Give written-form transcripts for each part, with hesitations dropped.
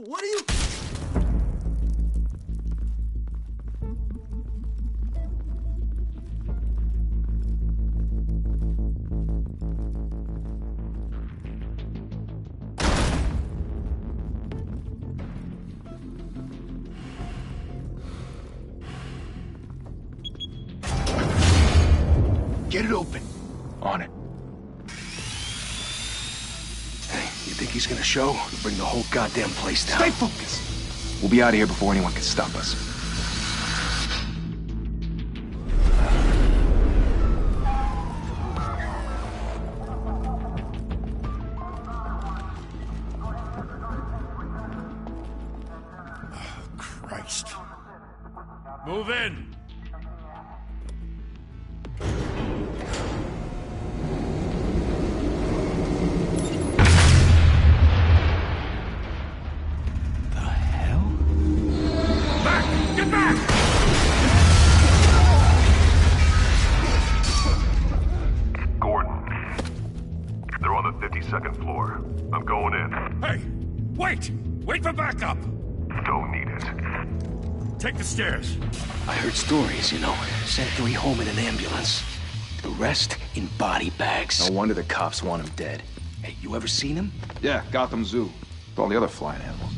What are you... Get it open. On it. Hey, you think he's gonna show? We'll bring the whole goddamn place down. Stay focused. We'll be out of here before anyone can stop us. Christ. Move in! The hell? Back! Get back! Gordon. They're on the 52nd floor. I'm going in. Hey! Wait! Wait for backup! Don't need it. Take the stairs. I heard stories, you know. Sent 3 home in an ambulance. The rest in body bags. No wonder the cops want him dead. Hey, you ever seen him? Yeah, Gotham Zoo. With all the other flying animals.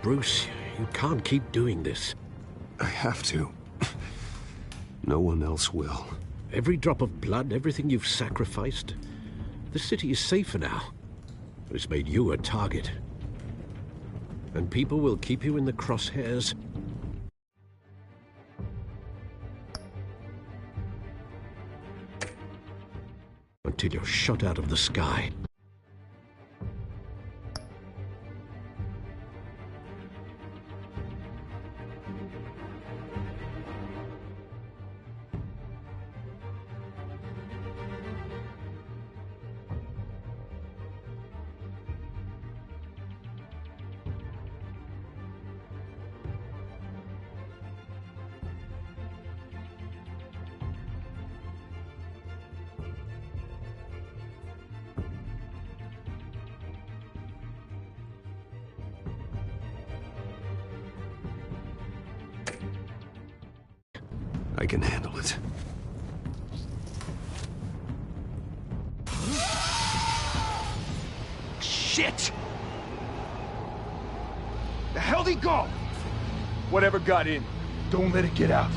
Bruce, you can't keep doing this. I have to. No one else will. Every drop of blood, everything you've sacrificed. The city is safer now. It's made you a target. And people will keep you in the crosshairs. Until you're shot out of the sky. I can handle it. Shit! The hell'd he go? Whatever got in, don't let it get out.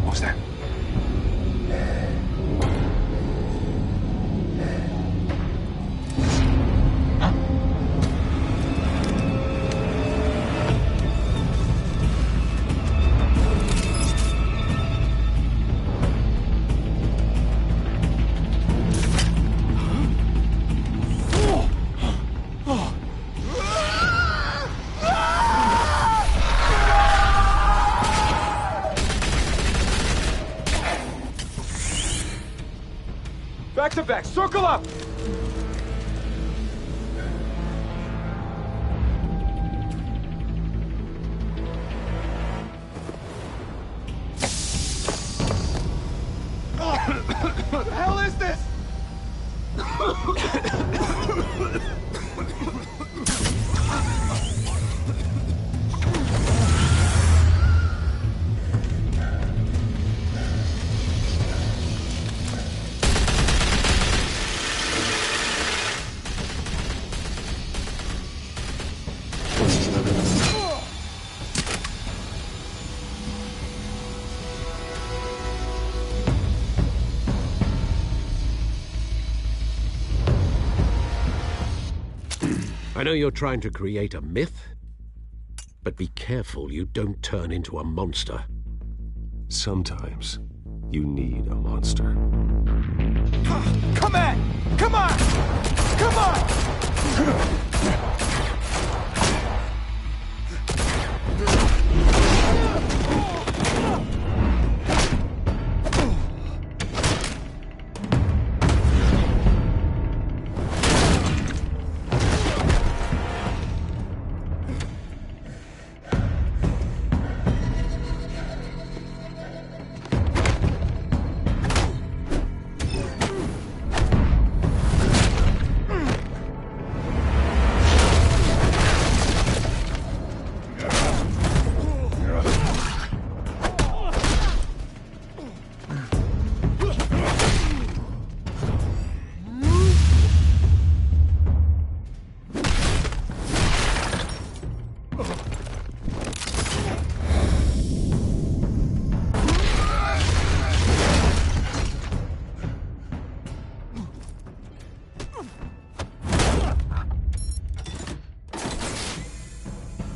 What was that? Back to back, circle up! What the hell is this? know you're trying to create a myth, but be careful you don't turn into a monster. Sometimes you need a monster. Come on! Come on! Come on!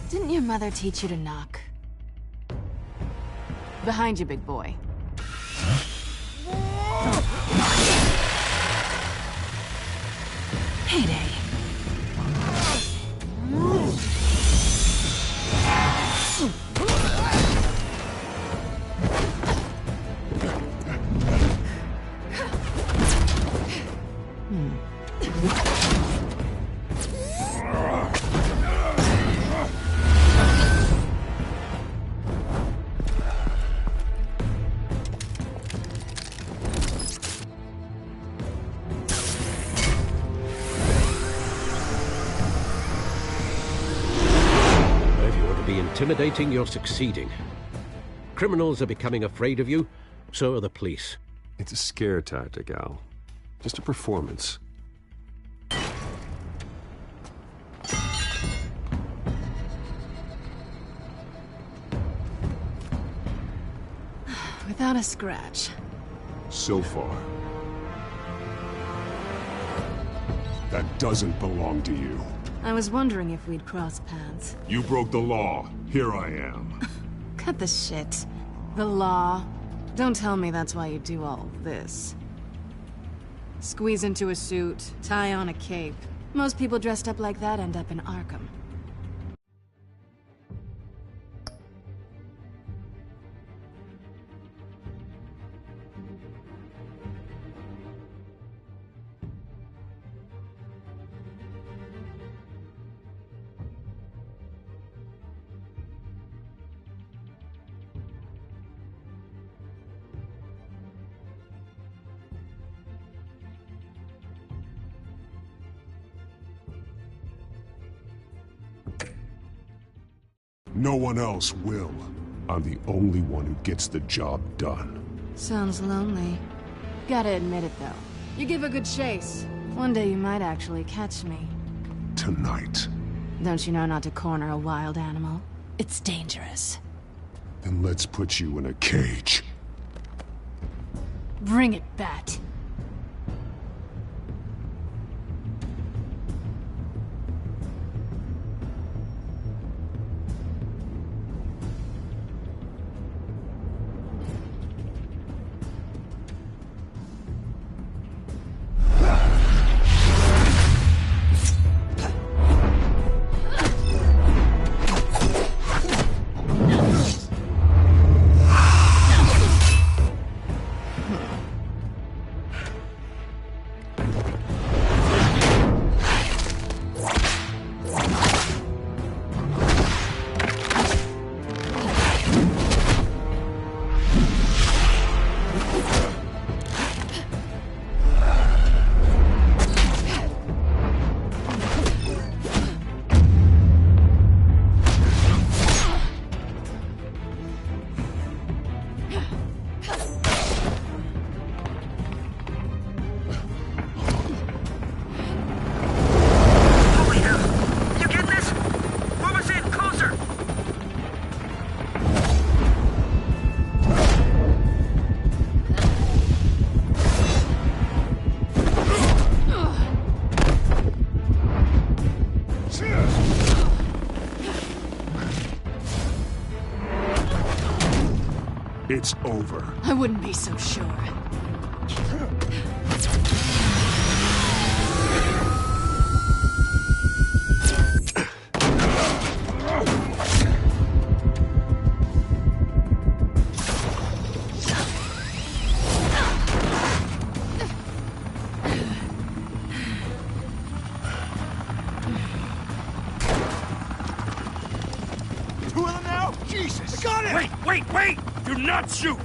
Didn't your mother teach you to knock? Behind you, big boy. Payday. Intimidating, you're succeeding. Criminals are becoming afraid of you, so are the police. It's a scare tactic, Al. Just a performance. Without a scratch. So far. That doesn't belong to you. I was wondering if we'd cross paths. You broke the law. Here I am. Cut the shit. The law. Don't tell me that's why you do all this. Squeeze into a suit, tie on a cape. Most people dressed up like that end up in Arkham. No one else will. I'm the only one who gets the job done. Sounds lonely. Gotta admit it, though. You give a good chase. One day you might actually catch me. Tonight. Don't you know not to corner a wild animal? It's dangerous. Then let's put you in a cage. Bring it, Bat. It's over. I wouldn't be so sure. Two of them now? Jesus! I got it! Wait! Do not shoot!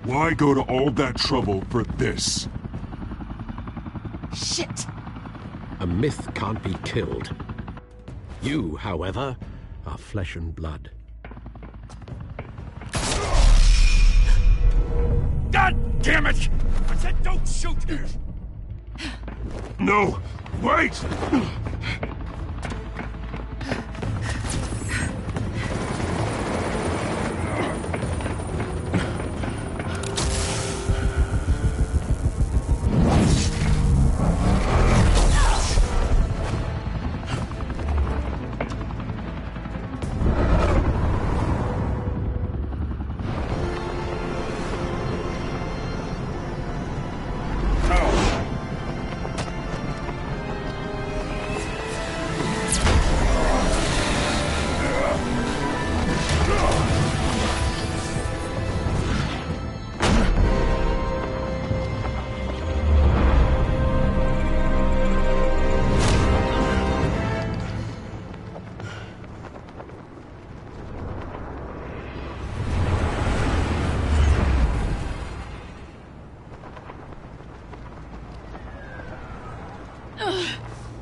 Why go to all that trouble for this? Shit! A myth can't be killed. You, however, are flesh and blood. God damn it! I said don't shoot! No! Wait!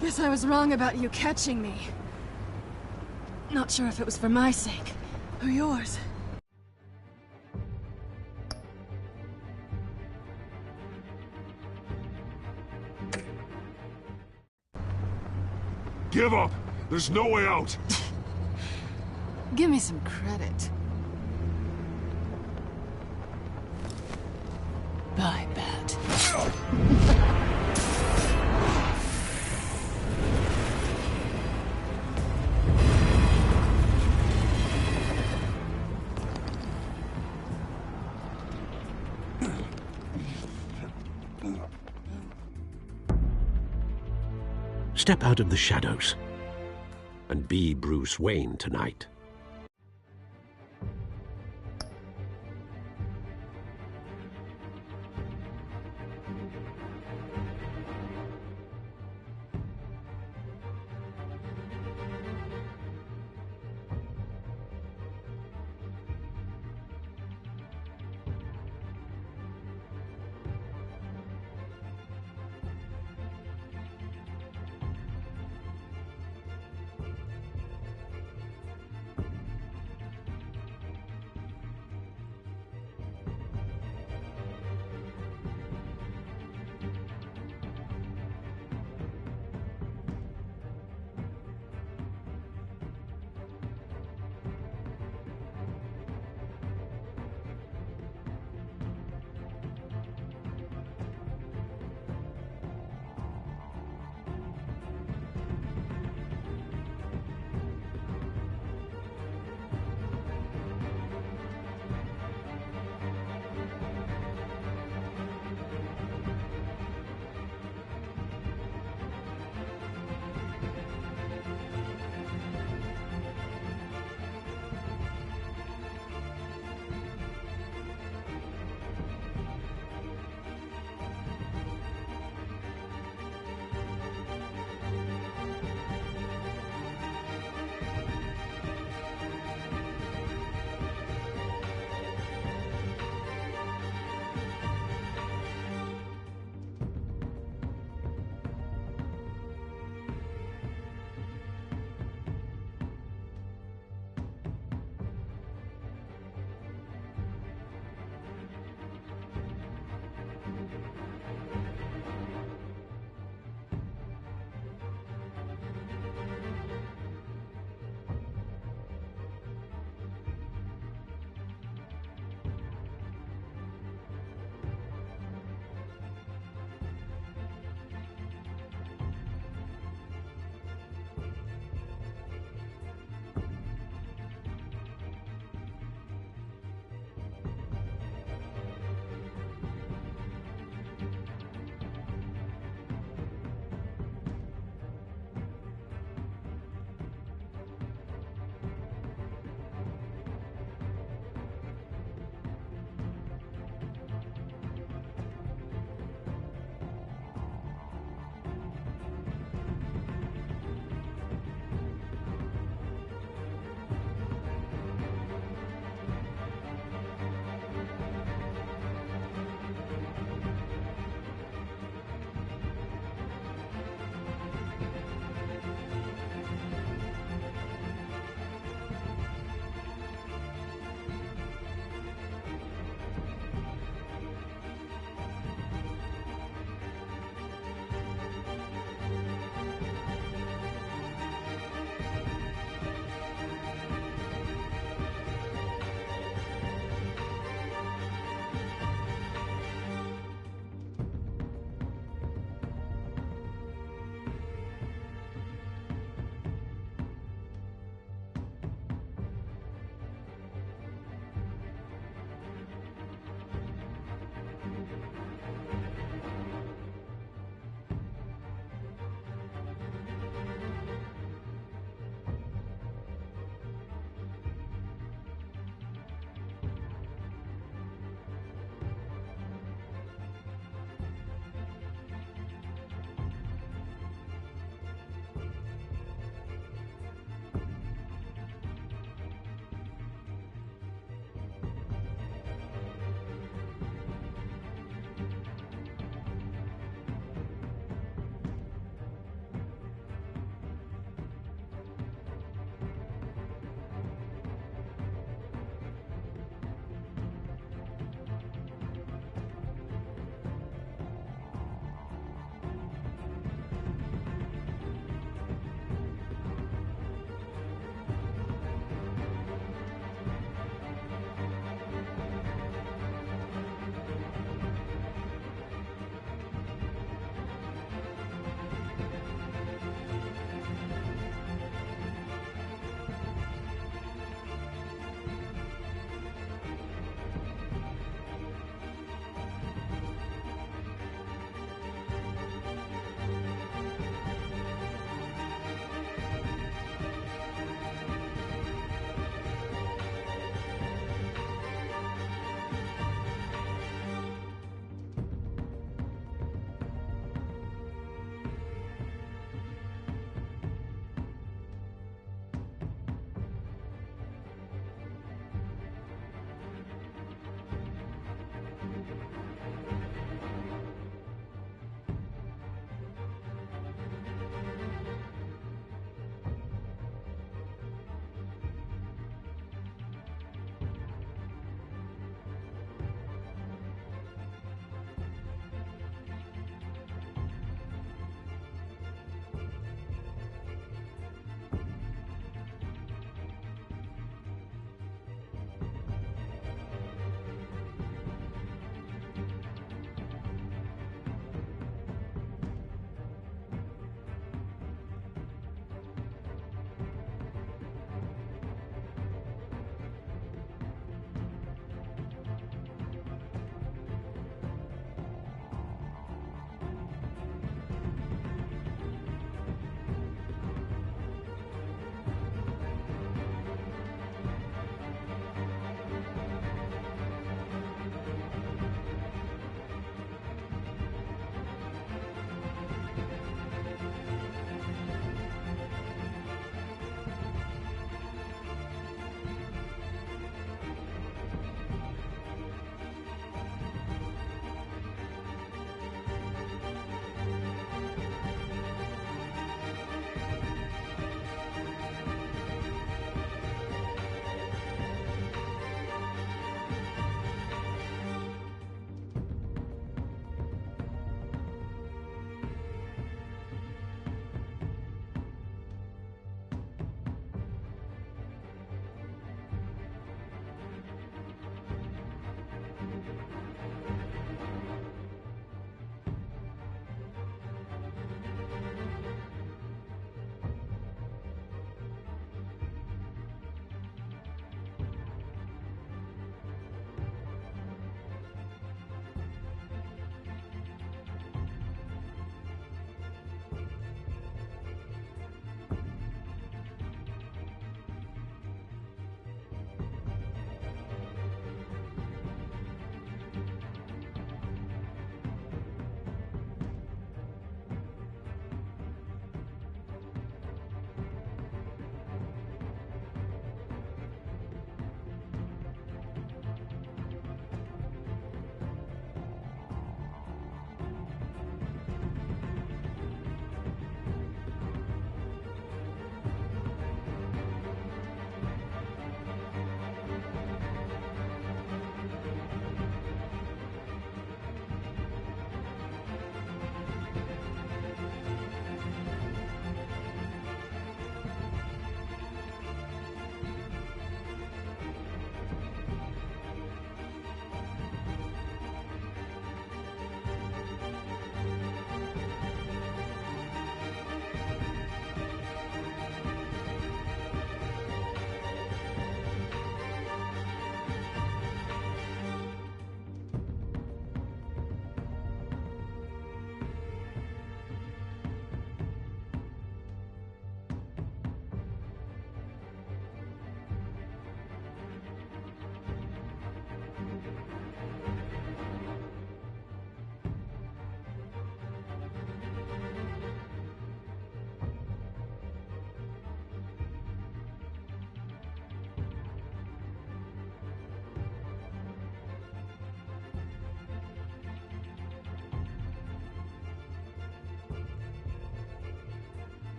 Guess I was wrong about you catching me. Not sure if it was for my sake, or yours. Give up! There's no way out! Give me some credit. Bye, Bat. Step out of the shadows and be Bruce Wayne tonight.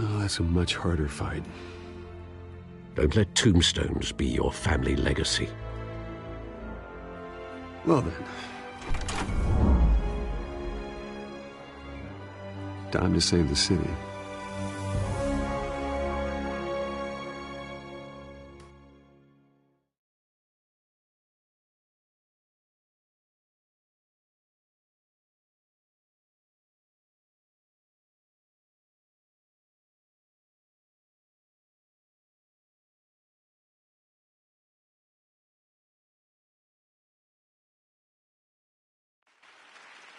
Oh, that's a much harder fight. Don't let tombstones be your family legacy. Well then. Time to save the city.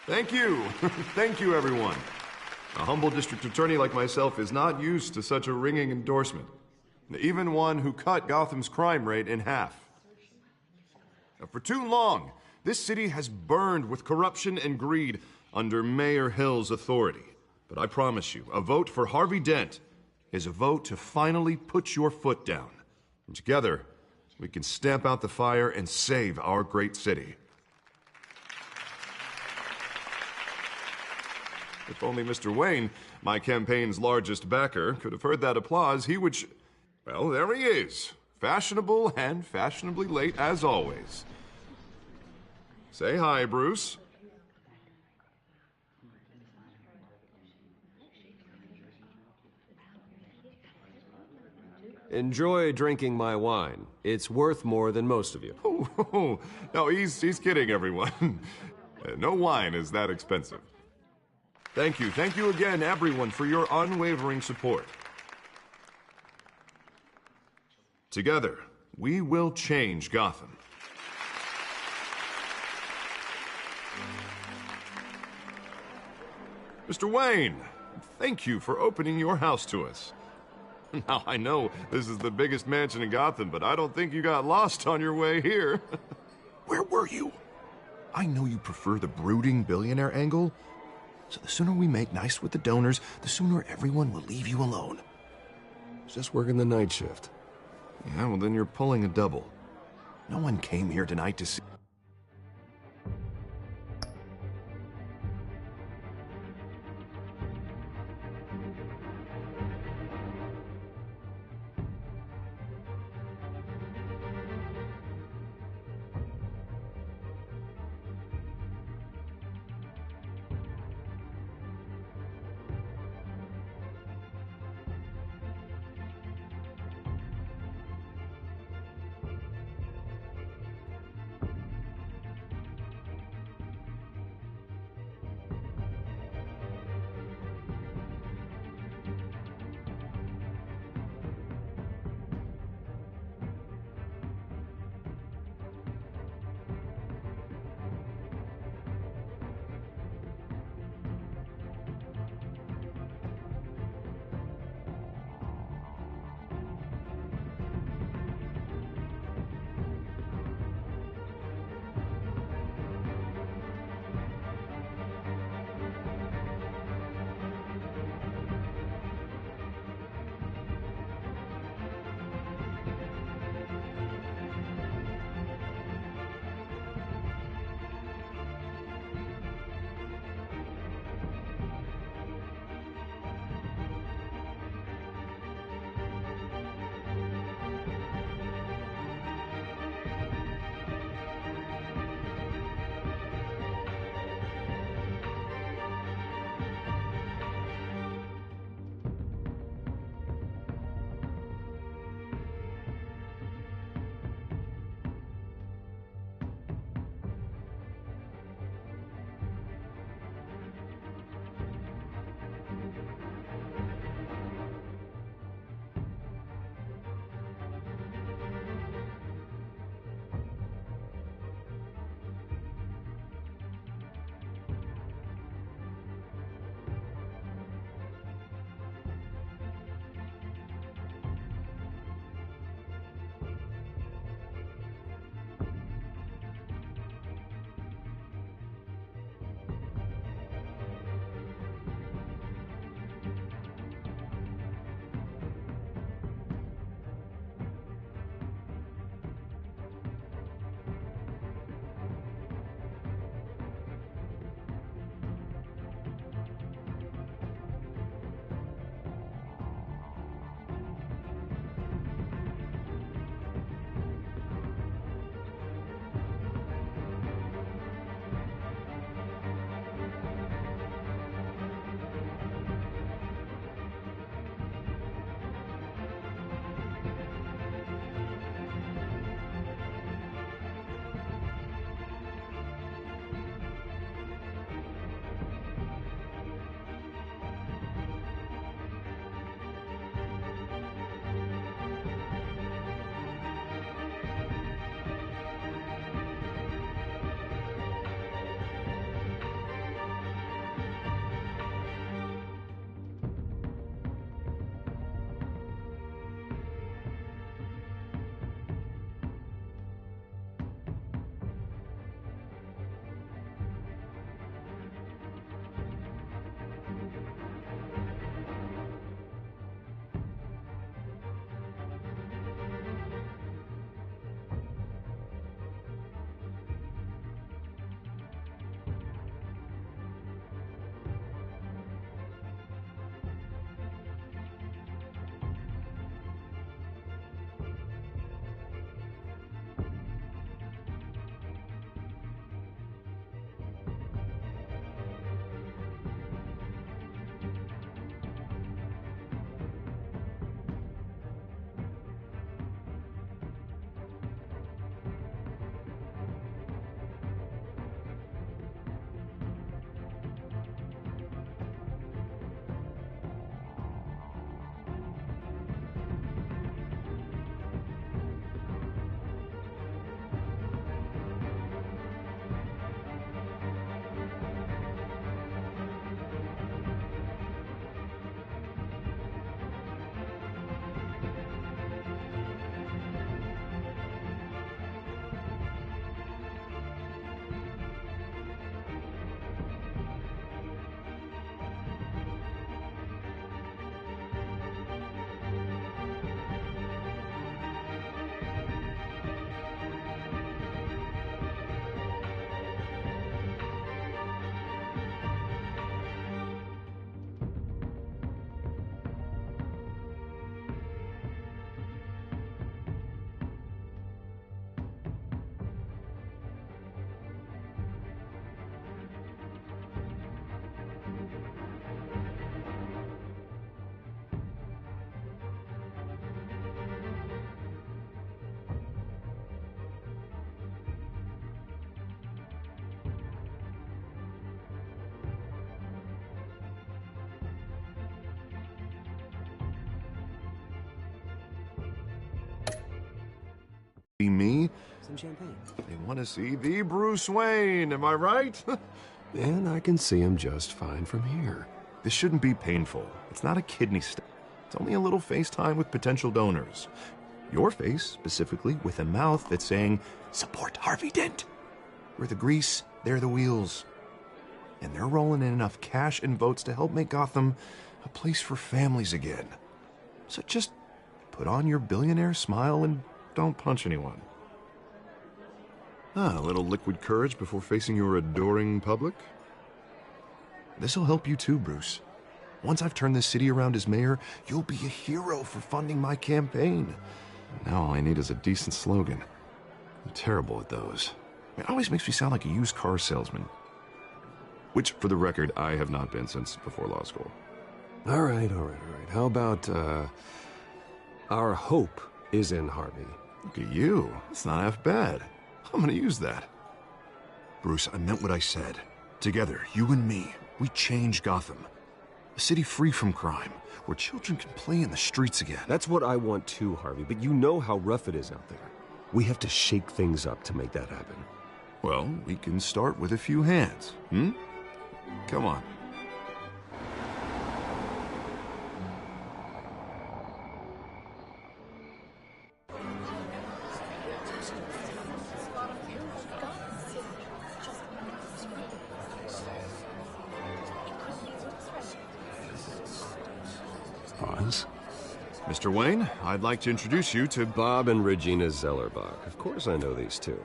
Thank you. Thank you, everyone. A humble district attorney like myself is not used to such a ringing endorsement. Even one who cut Gotham's crime rate in half. For too long, this city has burned with corruption and greed under Mayor Hill's authority. But I promise you, a vote for Harvey Dent is a vote to finally put your foot down. And together, we can stamp out the fire and save our great city. If only Mr. Wayne, my campaign's largest backer, could have heard that applause, he would well, there he is. Fashionable and fashionably late as always. Say hi, Bruce. Enjoy drinking my wine. It's worth more than most of you. Oh, no, he's kidding, everyone. No wine is that expensive. Thank you again, everyone, for your unwavering support. Together, we will change Gotham. Mr. Wayne, thank you for opening your house to us. Now, I know this is the biggest mansion in Gotham, but I don't think you got lost on your way here. Where were you? I know you prefer the brooding billionaire angle, so the sooner we make nice with the donors, the sooner everyone will leave you alone. Just working the night shift. Yeah, well, then you're pulling a double. No one came here tonight to see... see me. Some champagne. They want to see the Bruce Wayne, am I right? And I can see him just fine from here. This shouldn't be painful. It's not a kidney stone. It's only a little FaceTime with potential donors. Your face, specifically, with a mouth that's saying, support Harvey Dent. We're the grease, they're the wheels. And they're rolling in enough cash and votes to help make Gotham a place for families again. So just put on your billionaire smile and don't punch anyone. A little liquid courage before facing your adoring public. This'll help you too, Bruce. Once I've turned this city around as mayor, you'll be a hero for funding my campaign. Now all I need is a decent slogan. I'm terrible at those. It always makes me sound like a used car salesman. Which, for the record, I have not been since before law school. All right. How about, our hope is in Harvey? Look at you. It's not half bad. I'm gonna use that. Bruce, I meant what I said. Together, you and me, we change Gotham. A city free from crime, where children can play in the streets again. That's what I want too, Harvey, but you know how rough it is out there. We have to shake things up to make that happen. Well, we can start with a few hands, Come on. Pause. Mr. Wayne, I'd like to introduce you to Bob and Regina Zellerbach. Of course I know these two.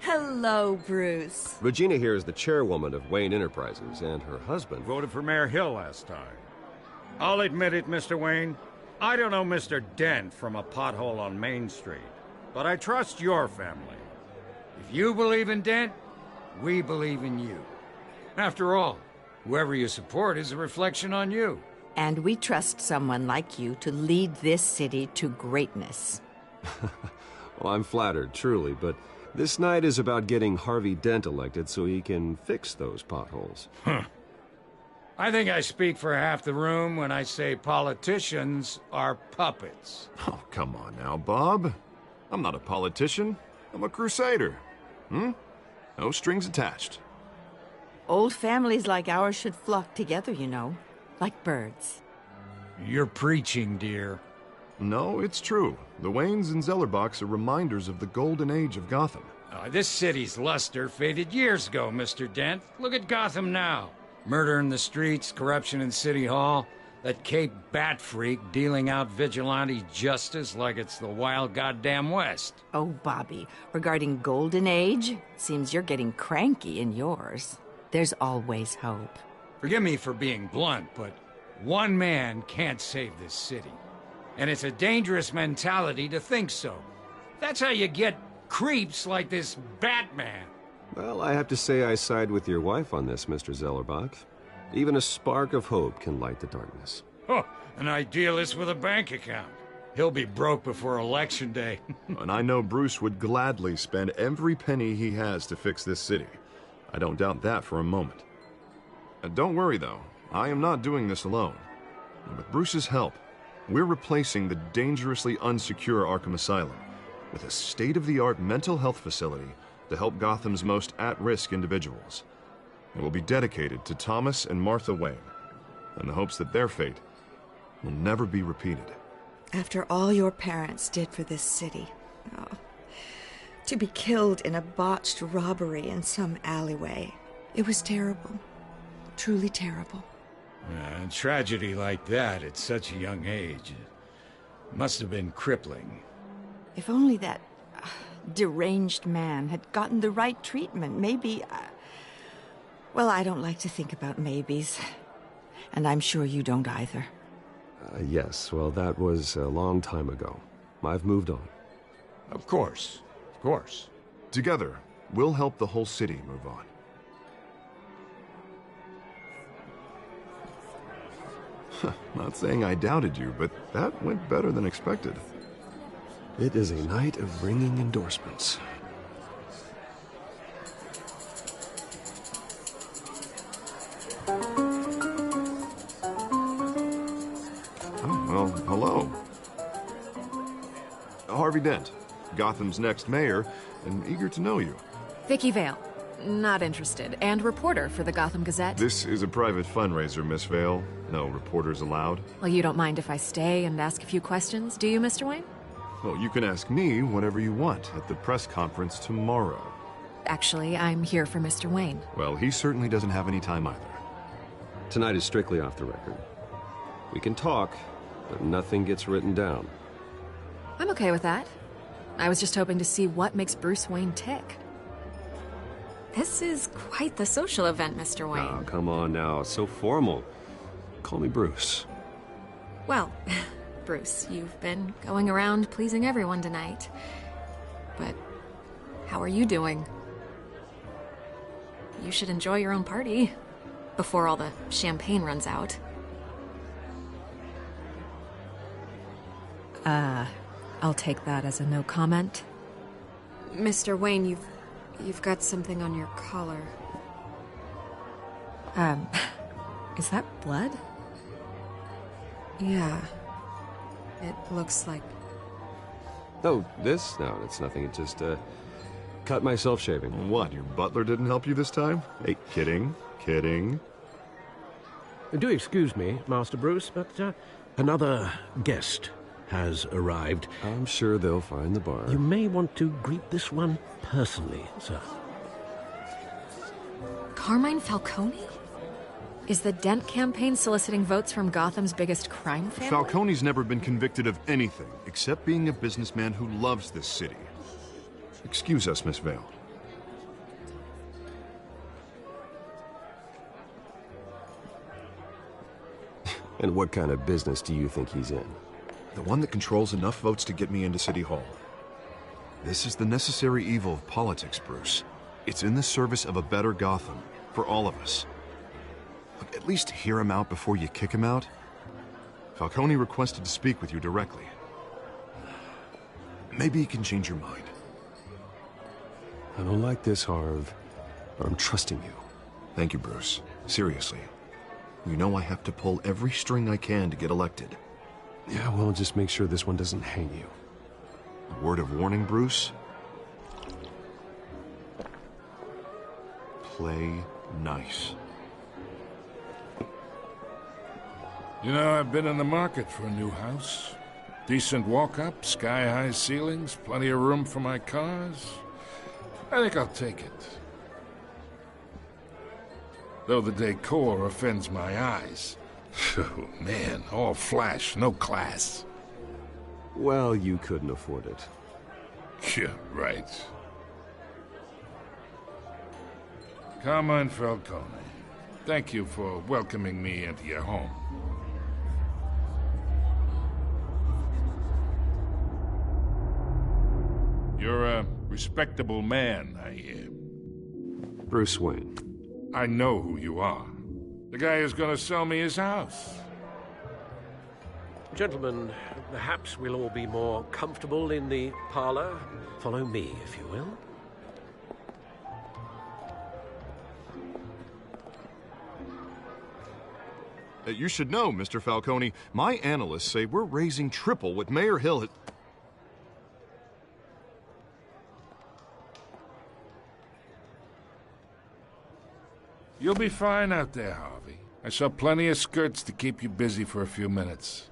Hello, Bruce. Regina here is the chairwoman of Wayne Enterprises, and her husband... Voted for Mayor Hill last time. I'll admit it, Mr. Wayne. I don't know Mr. Dent from a pothole on Main Street, but I trust your family. If you believe in Dent, we believe in you. After all, whoever you support is a reflection on you. And we trust someone like you to lead this city to greatness. Well, I'm flattered, truly, but this night is about getting Harvey Dent elected so he can fix those potholes. I think I speak for half the room when I say politicians are puppets. Oh, come on now, Bob. I'm not a politician. I'm a crusader. No strings attached. Old families like ours should flock together, you know, like birds. You're preaching, dear. No, it's true. The Waynes and Zellerbachs are reminders of the golden age of Gotham. This city's luster faded years ago, Mr. Dent. Look at Gotham now. Murder in the streets, corruption in City Hall, that Cape Bat freak dealing out vigilante justice like it's the wild goddamn West. Oh, Bobby, regarding Golden Age, seems you're getting cranky in yours. There's always hope. Forgive me for being blunt, but one man can't save this city. And it's a dangerous mentality to think so. That's how you get creeps like this Batman. Well, I have to say I side with your wife on this, Mr. Zellerbach. Even a spark of hope can light the darkness. Oh, an idealist with a bank account. He'll be broke before Election Day. And I know Bruce would gladly spend every penny he has to fix this city. I don't doubt that for a moment. Don't worry, though. I am not doing this alone. And with Bruce's help, we're replacing the dangerously unsecure Arkham Asylum with a state-of-the-art mental health facility to help Gotham's most at-risk individuals. It will be dedicated to Thomas and Martha Wayne, in the hopes that their fate will never be repeated. After all your parents did for this city, to be killed in a botched robbery in some alleyway, it was terrible. Truly terrible. A tragedy like that at such a young age must have been crippling. If only that deranged man had gotten the right treatment, maybe... Well, I don't like to think about maybes. And I'm sure you don't either. Yes, well, that was a long time ago. I've moved on. Of course. Of course. Together, we'll help the whole city move on. Not saying I doubted you, but that went better than expected. It is a night of ringing endorsements. Oh, well, hello. Harvey Dent, Gotham's next mayor, and eager to know you. Vicky Vale. Not interested. And reporter for the Gotham Gazette. This is a private fundraiser, Miss Vale. No reporters allowed. Well, you don't mind if I stay and ask a few questions, do you, Mr. Wayne? Well, you can ask me whatever you want at the press conference tomorrow. Actually, I'm here for Mr. Wayne. Well, he certainly doesn't have any time either. Tonight is strictly off the record. We can talk, but nothing gets written down. I'm okay with that. I was just hoping to see what makes Bruce Wayne tick. This is quite the social event, Mr. Wayne. Oh, come on now. It's so formal. Call me Bruce. Well, Bruce, you've been going around pleasing everyone tonight. But how are you doing? You should enjoy your own party before all the champagne runs out. I'll take that as a no comment. Mr. Wayne, you've got something on your collar. Is that blood? Yeah. It looks like... Oh, this? No, it's nothing. It just, cut myself shaving. What, your butler didn't help you this time? Hey, kidding. Do excuse me, Master Bruce, but another guest has arrived. I'm sure they'll find the bar. You may want to greet this one personally, sir. Carmine Falcone? Is the Dent campaign soliciting votes from Gotham's biggest crime family? Falcone's never been convicted of anything except being a businessman who loves this city. Excuse us, Miss Vale. And what kind of business do you think he's in? The one that controls enough votes to get me into City Hall. This is the necessary evil of politics, Bruce. It's in the service of a better Gotham, for all of us. Look, at least hear him out before you kick him out. Falcone requested to speak with you directly. Maybe he can change your mind. I don't like this, Harv, but I'm trusting you. Thank you, Bruce. Seriously. You know I have to pull every string I can to get elected. Yeah, well, just make sure this one doesn't hang you. A word of warning, Bruce? Play nice. You know, I've been in the market for a new house. Decent walk-up, sky-high ceilings, plenty of room for my cars. I think I'll take it. Though the decor offends my eyes. Oh, man, all flash, no class. Well, you couldn't afford it. Yeah, right. Carmine Falcone, thank you for welcoming me into your home. You're a respectable man, I hear. Bruce Wayne. I know who you are. The guy who's gonna sell me his house. Gentlemen, perhaps we'll all be more comfortable in the parlor. Follow me, if you will. You should know, Mr. Falcone, my analysts say we're raising triple what Mayor Hill has... You'll be fine out there, Harvey. I saw plenty of skirts to keep you busy for a few minutes.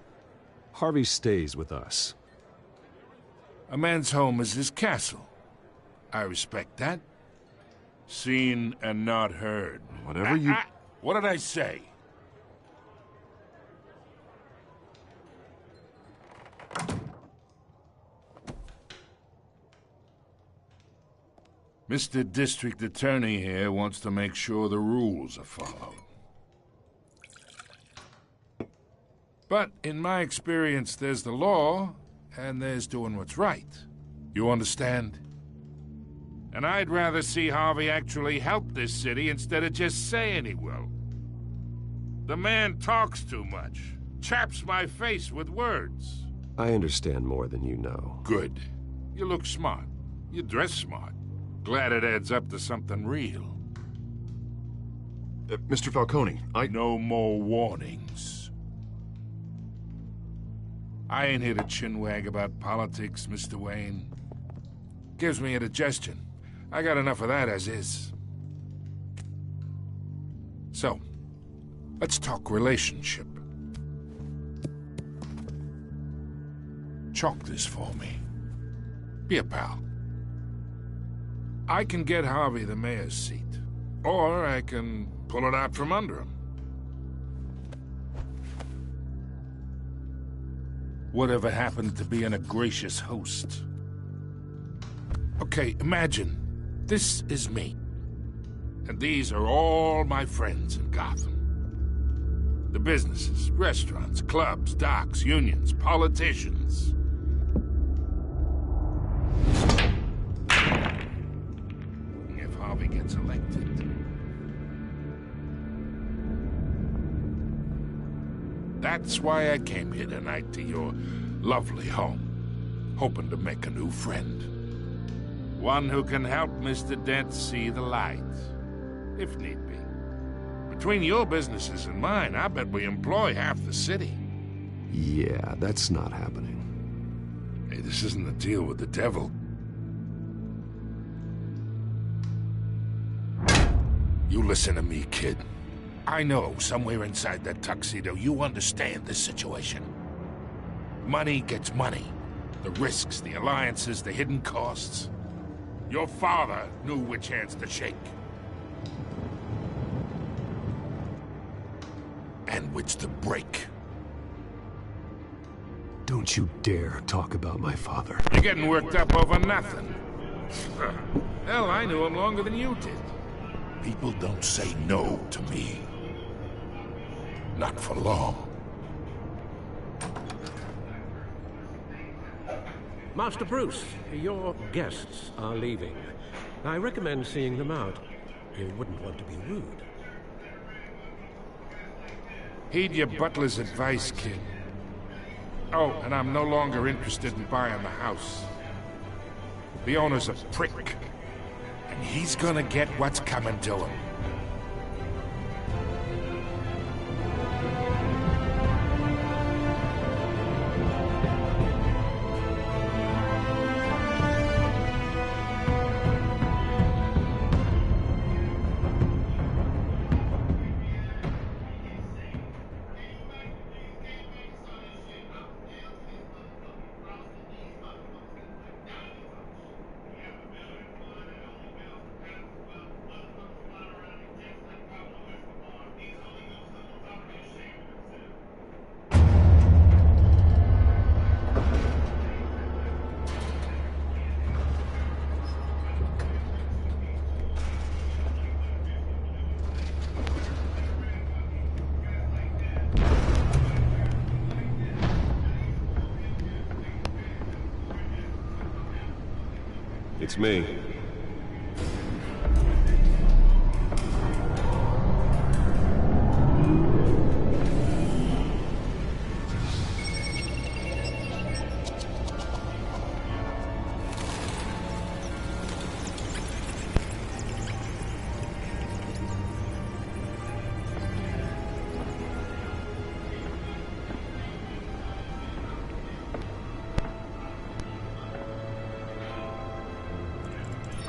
Harvey stays with us. A man's home is his castle. I respect that. Seen and not heard. Whatever you... What did I say? Mr. District Attorney here wants to make sure the rules are followed. But in my experience, there's the law, and there's doing what's right. You understand? And I'd rather see Harvey actually help this city instead of just saying he will. The man talks too much, chaps my face with words. I understand more than you know. Good. You look smart. You dress smart. Glad it adds up to something real. Mr. Falcone, No more warnings. I ain't here to chinwag about politics, Mr. Wayne. Gives me indigestion. I got enough of that as is. So, let's talk relationship. Chalk this for me. Be a pal. I can get Harvey the mayor's seat, or I can pull it out from under him. Whatever happened to being a gracious host? Okay, imagine this is me, and these are all my friends in Gotham. The businesses, restaurants, clubs, docks, unions, politicians. If Harvey gets elected. That's why I came here tonight to your lovely home, hoping to make a new friend. One who can help Mr. Dent see the light, if need be. Between your businesses and mine, I bet we employ half the city. Yeah, that's not happening. Hey, this isn't a deal with the devil. You listen to me, kid. I know somewhere inside that tuxedo you understand this situation. Money gets money. The risks, the alliances, the hidden costs. Your father knew which hands to shake. And which to break. Don't you dare talk about my father. You're getting worked up over nothing. Hell, I knew him longer than you did. People don't say no to me. Not for long. Master Bruce, your guests are leaving. I recommend seeing them out. You wouldn't want to be rude. Heed your butler's advice, kid. Oh, and I'm no longer interested in buying the house. The owner's a prick. And he's gonna get what's coming to him. It's me.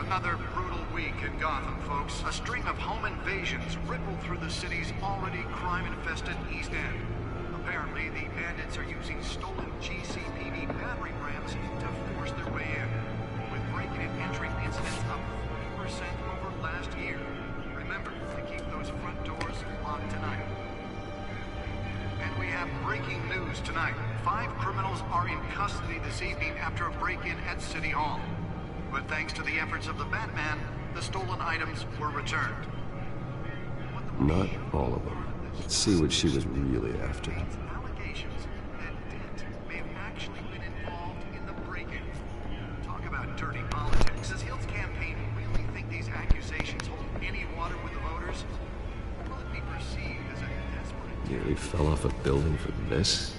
Another brutal week in Gotham, folks. A string of home invasions rippled through the city's already crime-infested East End. Apparently, the bandits are using stolen GCPD battering rams to force their way in, with breaking and entering incidents up 40% over last year. Remember to keep those front doors locked tonight. And we have breaking news tonight. 5 criminals are in custody this evening after a break-in at City Hall. But thanks to the efforts of the Batman, the stolen items were returned. Not all of them. Let's see what she was really after. Allegations that Dent may have actually been involved in the break-in. Talk about dirty politics. Does Hill's campaign really think these accusations hold any water with the voters? Will it be perceived as a desperate... Nearly fell off a building for this?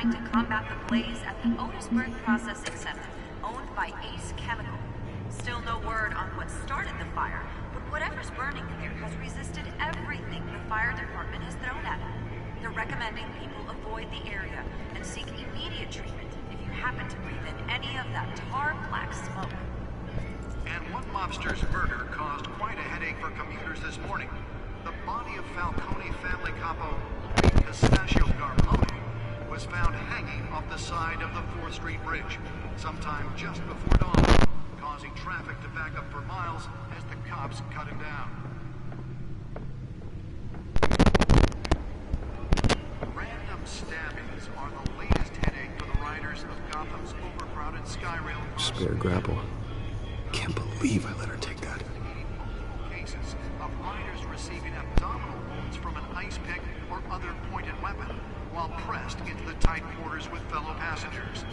To combat the blaze at the Otisburg Processing Center, owned by Ace Chemical. Still no word on what started the fire, but Whatever's burning there has resisted everything the fire department has thrown at it. They're recommending people avoid the area and seek immediate treatment if you happen to breathe in any of that tar black smoke. And one mobster's murder caused quite a headache for commuters this morning. The body of Falcone family capo Pistachio Garmone was found hanging off the side of the 4th Street Bridge sometime just before dawn, causing traffic to back up for miles as the cops cut him down. Random stabbings are the latest headache for the riders of Gotham's overcrowded Skyrail. Spare grapple. Can't believe I let her take that. Cases of riders receiving abdominal wounds from an ice pick or other pointed weapon while pressed into the tight quarters with fellow passengers.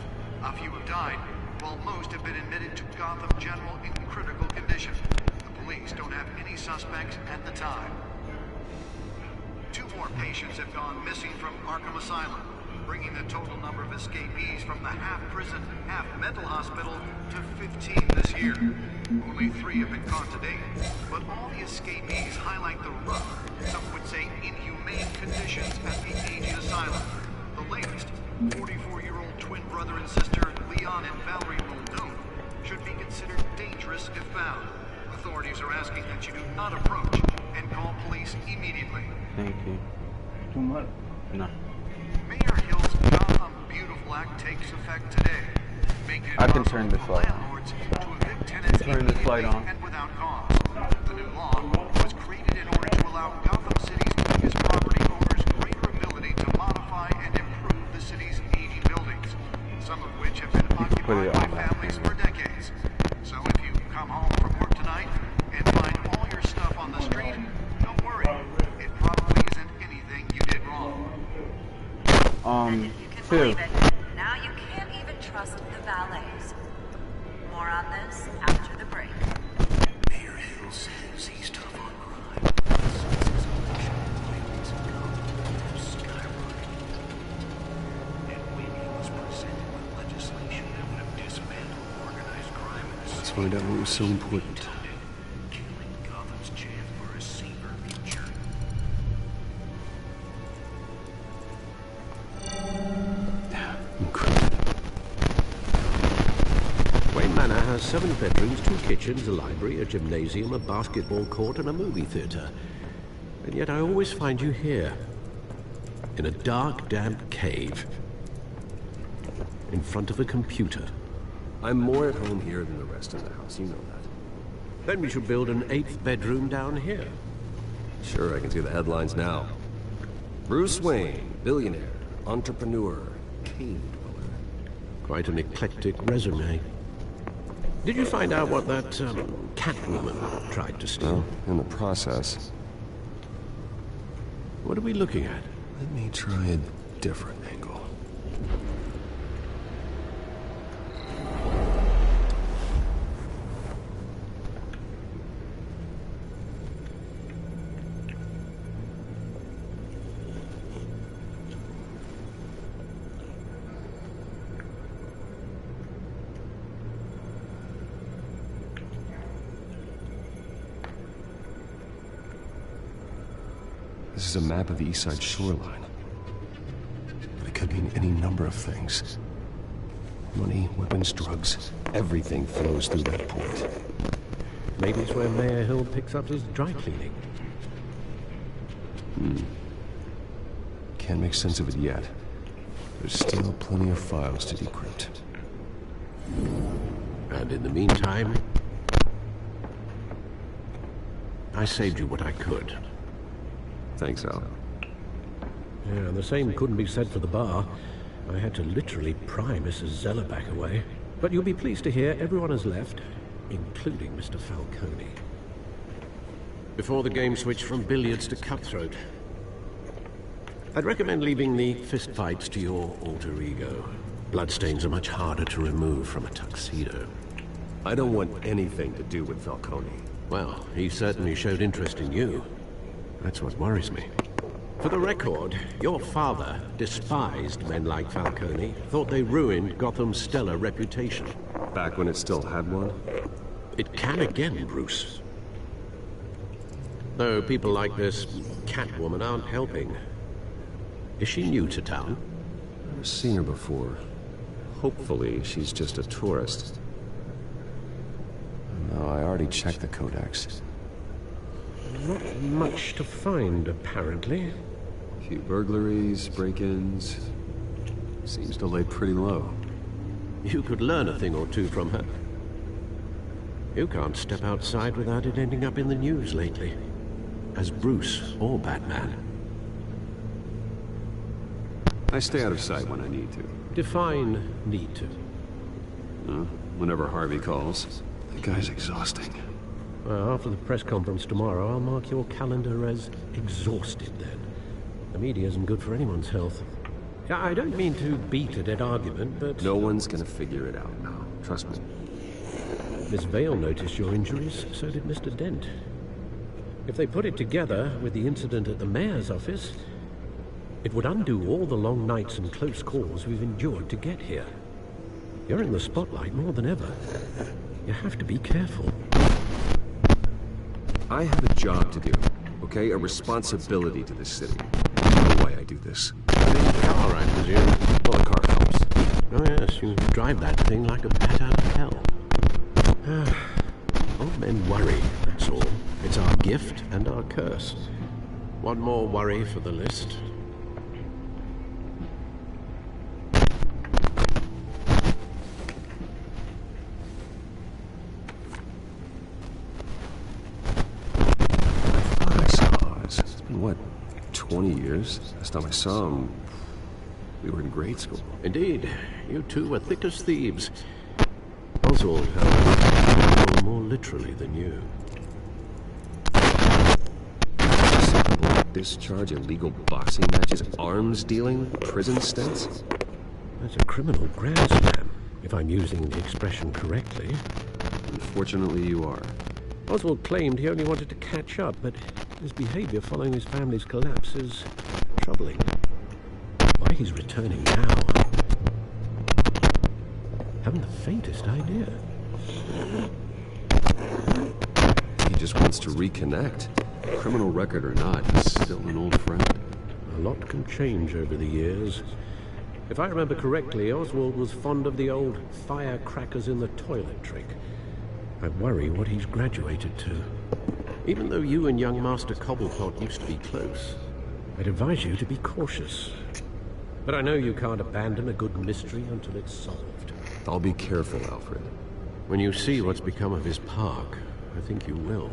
A few have died, while most have been admitted to Gotham General in critical condition. The police don't have any suspects at the time. 2 more patients have gone missing from Arkham Asylum, bringing the total number of escapees from the half-prison, half-mental hospital to 15 this year. Only 3 have been caught to date, but all the escapees highlight the rough, some would say inhumane conditions at the aged asylum. The latest, 44-year-old twin brother and sister Leon and Valerie Muldoon, should be considered dangerous if found. Authorities are asking that you do not approach and call police immediately. Thank you. Too much? No. Mayor Hill's Gotham Beautiful Act takes effect today, making it I can turn this light on. landlords to evict tenants Turn this light on. and without cause. The new law was created in order to allow Gotham City's biggest property owners greater ability to modify and improve the city's aging buildings, some of which have been occupied by families for decades. So if you come home from work tonight and find all your stuff on the street, don't worry. It probably isn't anything you did wrong. Two. Now you can't even trust the valets. More on this after the break. Mayor Hill says he's tough on crime. Since his election, violence in Gotham have skyrocketed. And when he was presented with legislation that would have dismantled organized crime in the city, let's find out what was so important. Killing Gotham's chance for a safer future. Wayne Manor has 7 bedrooms, 2 kitchens, a library, a gymnasium, a basketball court, and a movie theater. And yet I always find you here, in a dark, damp cave, in front of a computer. I'm more at home here than the rest of the house, you know that. Then we should build an 8th bedroom down here. Sure, I can see the headlines now. Bruce Wayne, billionaire, entrepreneur, cave dweller. Quite an eclectic resume. Did you find out what that Catwoman tried to steal? Well, in the process. What are we looking at? Let me try a different angle. This is a map of the East Side shoreline. But it could mean any number of things. Money, weapons, drugs, everything flows through that port. Maybe it's where Mayor Hill picks up his dry cleaning. Can't make sense of it yet. There's still plenty of files to decrypt. And in the meantime, I saved you what I could. Thanks, Al. Yeah, and the same couldn't be said for the bar. I had to literally pry Mrs. Zellerback away. But you'll be pleased to hear everyone has left, including Mr. Falcone. Before the game switched from billiards to cutthroat. I'd recommend leaving the fistfights to your alter ego. Bloodstains are much harder to remove from a tuxedo. I don't want anything to do with Falcone. Well, he certainly showed interest in you. That's what worries me. For the record, your father despised men like Falcone, thought they ruined Gotham's stellar reputation. Back when it still had one? It can again, Bruce. Though people like this Catwoman aren't helping. Is she new to town? I've never seen her before. Hopefully, she's just a tourist. No, I already checked the codex. Not much to find, apparently. A few burglaries, break-ins. Seems to lay pretty low. You could learn a thing or two from her. You can't step outside without it ending up in the news lately. As Bruce or Batman. I stay out of sight when I need to. Define need to. Whenever Harvey calls. The guy's exhausting. Well, after the press conference tomorrow, I'll mark your calendar as exhausted then. The media isn't good for anyone's health. I don't mean to beat a dead argument, but... No one's gonna figure it out now. Trust me. Miss Vale noticed your injuries, so did Mr. Dent. If they put it together with the incident at the mayor's office, it would undo all the long nights and close calls we've endured to get here. You're in the spotlight more than ever. You have to be careful. I have a job to do, okay? A responsibility to this city. No way I do this. In car, I presume. Well, a car helps. Oh yes, you drive that thing like a bat out of hell. Old men worry, that's all. It's our gift and our curse. One more worry for the list. What, 20 years? Last time I saw him, we were in grade school. Indeed. You two were thick as thieves. Oswald, however, more literally than you. Discharge illegal boxing matches, arms dealing, prison stints? That's a criminal grand slam, if I'm using the expression correctly. Unfortunately, you are. Oswald claimed he only wanted to catch up, but his behavior following his family's collapse is troubling. Why he's returning now, I haven't the faintest idea. He just wants to reconnect. Criminal record or not, he's still an old friend. A lot can change over the years. If I remember correctly, Oswald was fond of the old firecrackers in the toilet trick. I worry what he's graduated to. Even though you and young Master Cobblepot used to be close, I'd advise you to be cautious. But I know you can't abandon a good mystery until it's solved. I'll be careful, Alfred. When you see what's become of his park, I think you will.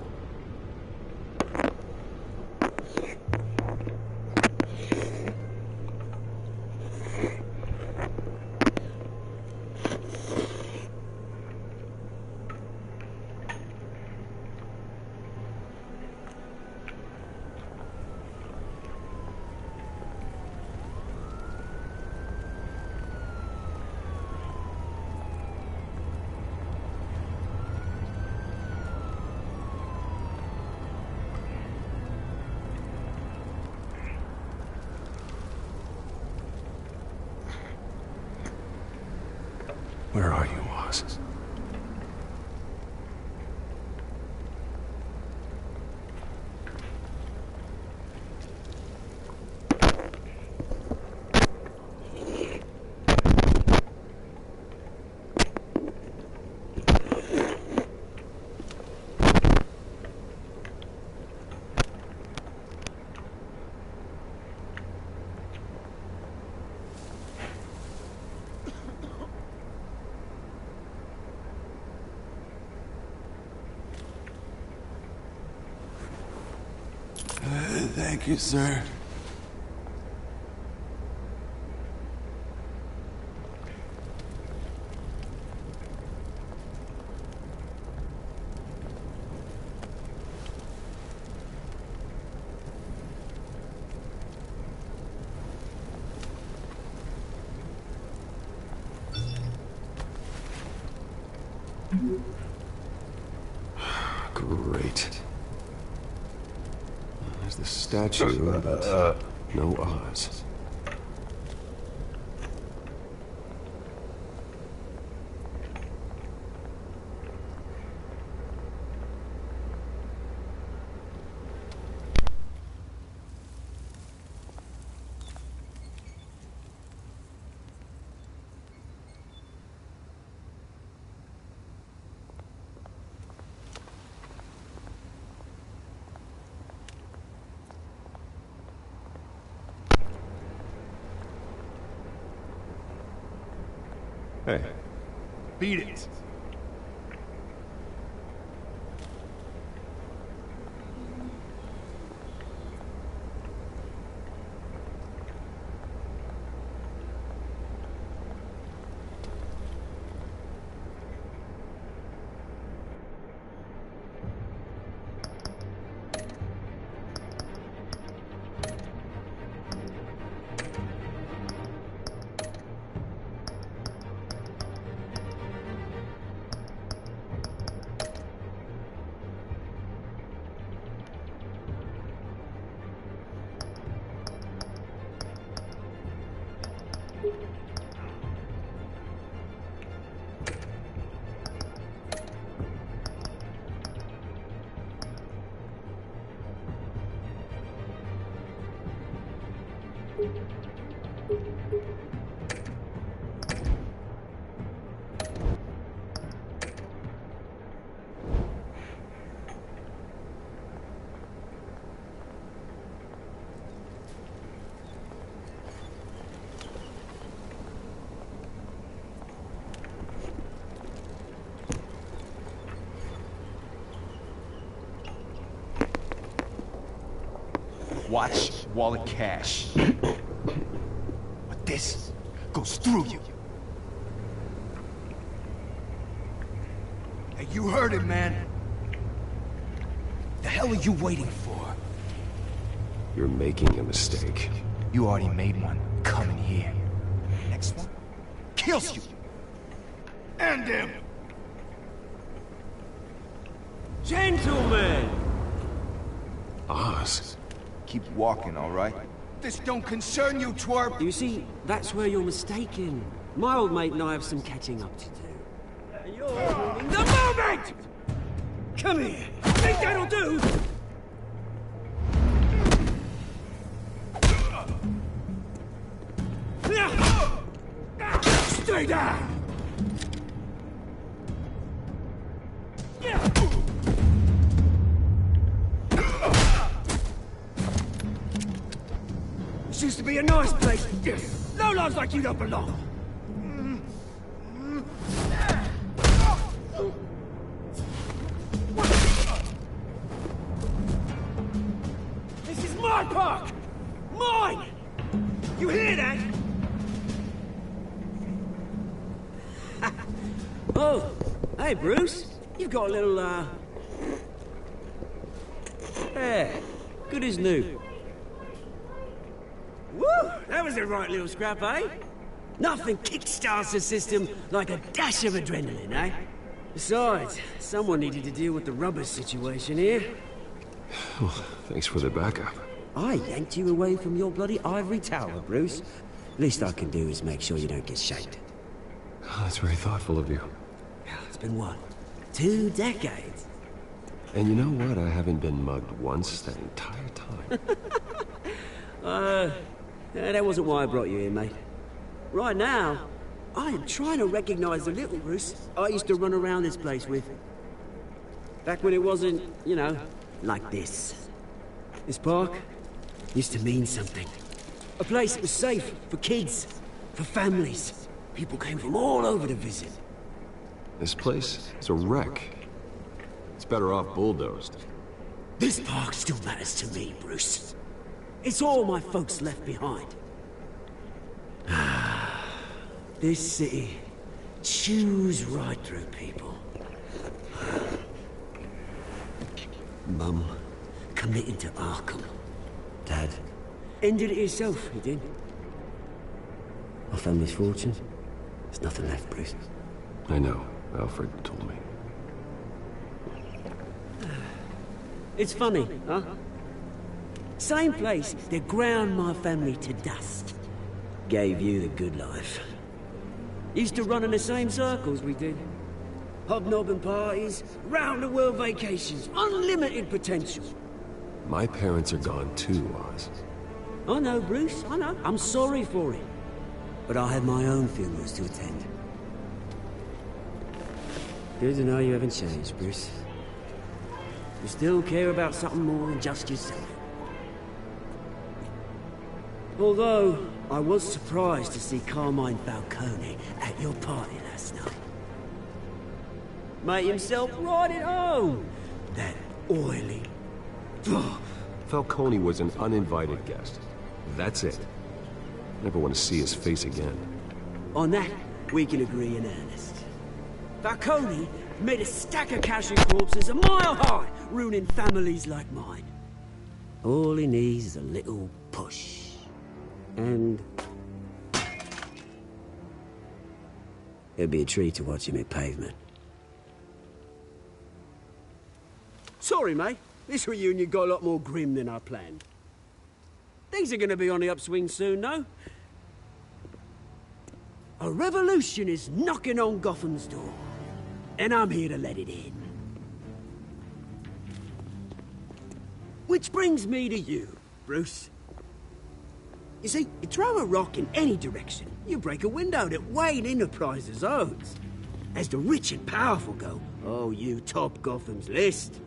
Where are you, Oz? Thank you, sir. Great. There's the statue, but no Oz. Hey. Beat it. Watch wallet cash. But this goes through you. Hey, you heard it, man. The hell are you waiting for? You're making a mistake. You already made one. Coming here. Next one kills you. End him. Gentlemen! Oz. Keep walking, all right? This don't concern you, twerp! You see, that's where you're mistaken. My old mate and I have some catching up to do. You're ruining the moment! Come here! Think that'll do? Stay down! This used to be a nice place. No lives like you don't belong. This is my park! Mine! You hear that? Oh, hey Bruce. You've got a little, yeah, good as new. Woo! That was a right little scrap, eh? Nothing kickstarts the system like a dash of adrenaline, eh? Besides, someone needed to deal with the rubber situation here. Well, thanks for the backup. I yanked you away from your bloody ivory tower, Bruce. Least I can do is make sure you don't get shaped. Oh, that's very thoughtful of you. It's been what? 2 decades? And you know what? I haven't been mugged once that entire time. That wasn't why I brought you here, mate. Right now, I am trying to recognize the little Bruce I used to run around this place with. Back when it wasn't, you know, like this. This park used to mean something. A place that was safe for kids, for families. People came from all over to visit. This place is a wreck. It's better off bulldozed. This park still matters to me, Bruce. It's all my folks left behind. This city chews right through people. Mum committed to Arkham. Dad ended it himself, he did. Our family's fortune, there's nothing left, Bruce. I know. Alfred told me. It's funny, huh? Same place that ground my family to dust. Gave you the good life. Used to run in the same circles we did. Hobnobbing parties, round-the-world vacations, unlimited potential. My parents are gone too, Oz. I know, Bruce, I know. I'm sorry for it. But I had my own funerals to attend. Good to know you haven't changed, Bruce. You still care about something more than just yourself. Although, I was surprised to see Carmine Falcone at your party last night. Made himself right at home. That oily... Falcone was an uninvited guest. That's it. Never want to see his face again. On that, we can agree in earnest. Falcone made a stack of casual corpses a mile high, ruining families like mine. All he needs is a little push. And... it'd be a treat to watch him hit pavement. Sorry, mate. This reunion got a lot more grim than I planned. Things are gonna be on the upswing soon, though. A revolution is knocking on Gotham's door. And I'm here to let it in. Which brings me to you, Bruce. You see, you throw a rock in any direction, you break a window that Wayne Enterprises owns. As the rich and powerful go, oh, you top Gotham's list.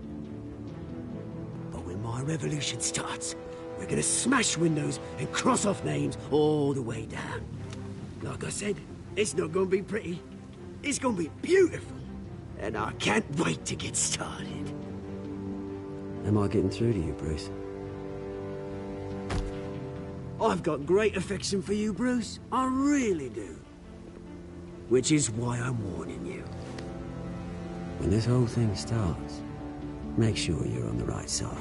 But when my revolution starts, we're gonna smash windows and cross off names all the way down. Like I said, it's not gonna be pretty. It's gonna be beautiful. And I can't wait to get started. Am I getting through to you, Bruce? I've got great affection for you, Bruce. I really do. Which is why I'm warning you. When this whole thing starts, make sure you're on the right side.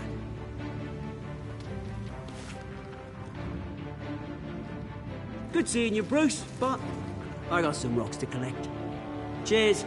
Good seeing you, Bruce, but I got some rocks to collect. Cheers.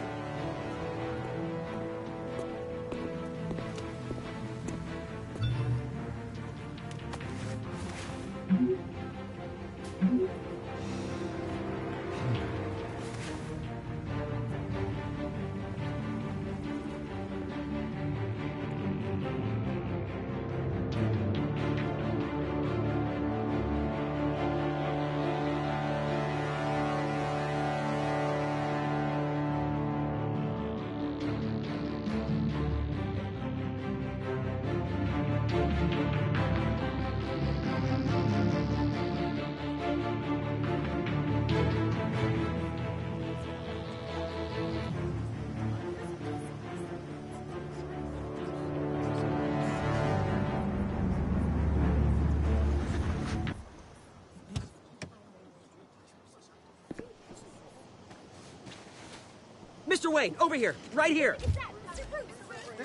Mr. Wayne, over here, right here.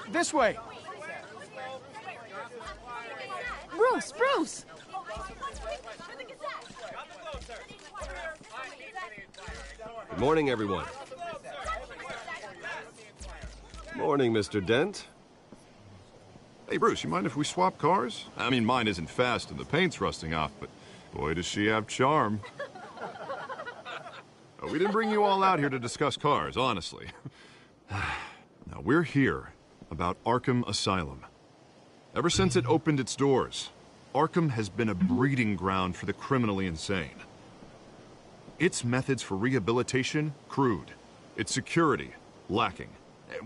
This way. Bruce, Bruce! Good morning, everyone. Morning, Mr. Dent. Hey, Bruce, you mind if we swap cars? I mean, mine isn't fast and the paint's rusting off, but boy, does she have charm. We didn't bring you all out here to discuss cars, honestly. Now, we're here about Arkham Asylum. Ever since it opened its doors, Arkham has been a breeding ground for the criminally insane. Its methods for rehabilitation, crude. Its security, lacking.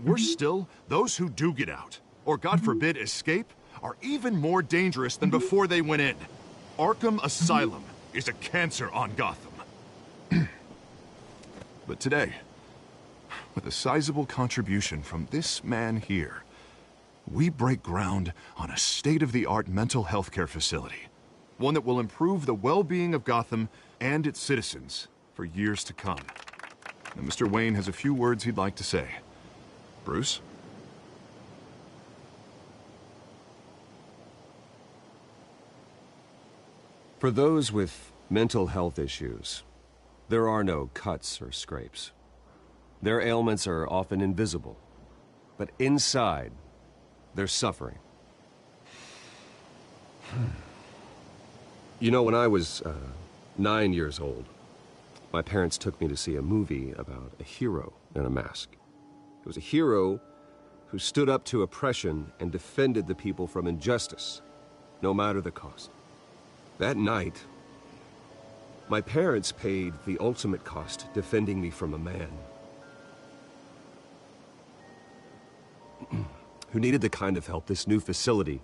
Worse still, those who do get out, or God forbid, escape, are even more dangerous than before they went in. Arkham Asylum is a cancer on Gotham. But today, with a sizable contribution from this man here, we break ground on a state-of-the-art mental health care facility. One that will improve the well-being of Gotham and its citizens for years to come. And Mr. Wayne has a few words he'd like to say. Bruce? For those with mental health issues, there are no cuts or scrapes. Their ailments are often invisible, but inside, they're suffering. You know, when I was 9 years old, my parents took me to see a movie about a hero in a mask. It was a hero who stood up to oppression and defended the people from injustice, no matter the cost. That night, my parents paid the ultimate cost defending me from a man who needed the kind of help this new facility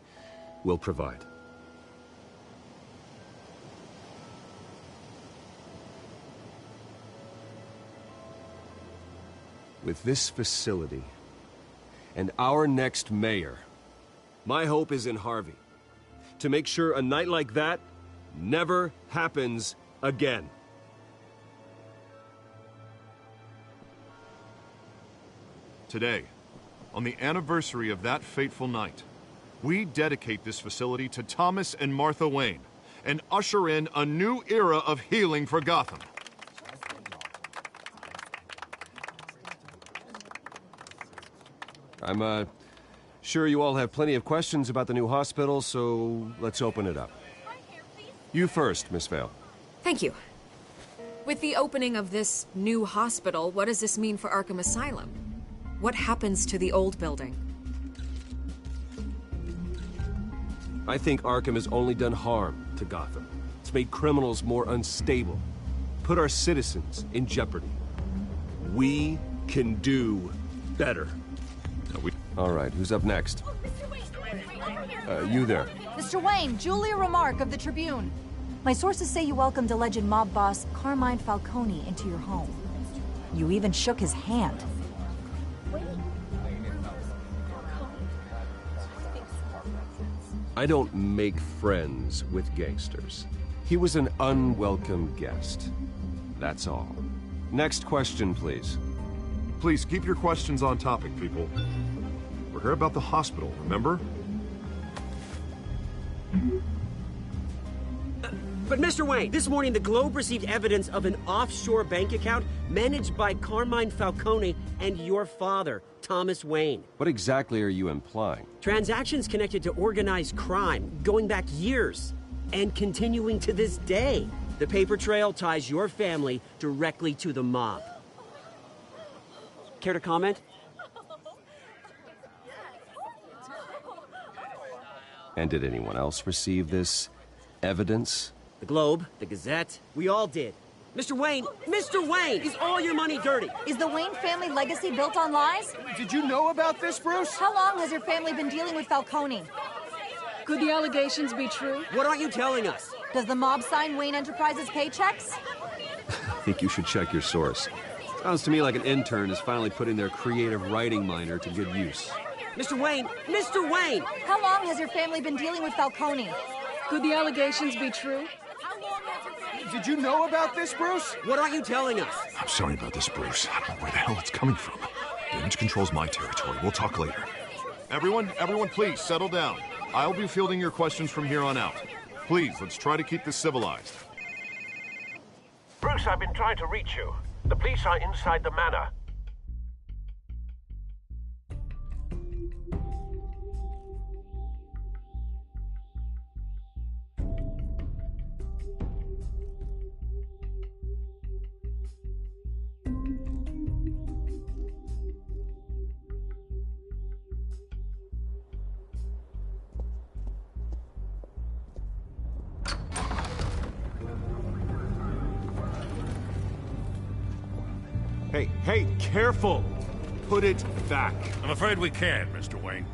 will provide. with this facility and our next mayor, my hope is in Harvey. To make sure a night like that never happens again. Today, on the anniversary of that fateful night, we dedicate this facility to Thomas and Martha Wayne and usher in a new era of healing for Gotham. I'm sure you all have plenty of questions about the new hospital, so let's open it up. You first, Miss Vale. Thank you. With the opening of this new hospital, what does this mean for Arkham Asylum? What happens to the old building? I think Arkham has only done harm to Gotham. It's made criminals more unstable, put our citizens in jeopardy. We can do better. All right, who's up next? You there. Mr. Wayne, Julia Remark of the Tribune. My sources say you welcomed alleged mob boss Carmine Falcone into your home. You even shook his hand. I don't make friends with gangsters. He was an unwelcome guest. That's all. Next question, please. Please keep your questions on topic, people. We're here about the hospital, remember? But Mr. Wayne, this morning the Globe received evidence of an offshore bank account managed by Carmine Falcone and your father, Thomas Wayne. What exactly are you implying? Transactions connected to organized crime, going back years, and continuing to this day. The paper trail ties your family directly to the mob. Care to comment? And did anyone else receive this evidence? The Globe, the Gazette, we all did. Mr. Wayne, is all your money dirty? Is the Wayne family legacy built on lies? Did you know about this, Bruce? How long has your family been dealing with Falcone? Could the allegations be true? What aren't you telling us? Does the mob sign Wayne Enterprises paychecks? I think you should check your source. Sounds to me like an intern is finally putting their creative writing minor to good use. Mr. Wayne! How long has your family been dealing with Falcone? Could the allegations be true? Did you know about this, Bruce? What aren't you telling us? I'm sorry about this, Bruce. I don't know where the hell it's coming from. Damage control's my territory. We'll talk later. Everyone, please, settle down. I'll be fielding your questions from here on out. Please, let's try to keep this civilized. Bruce, I've been trying to reach you. The police are inside the manor. Hey, careful! Put it back. I'm afraid we can't, Mr. Wayne.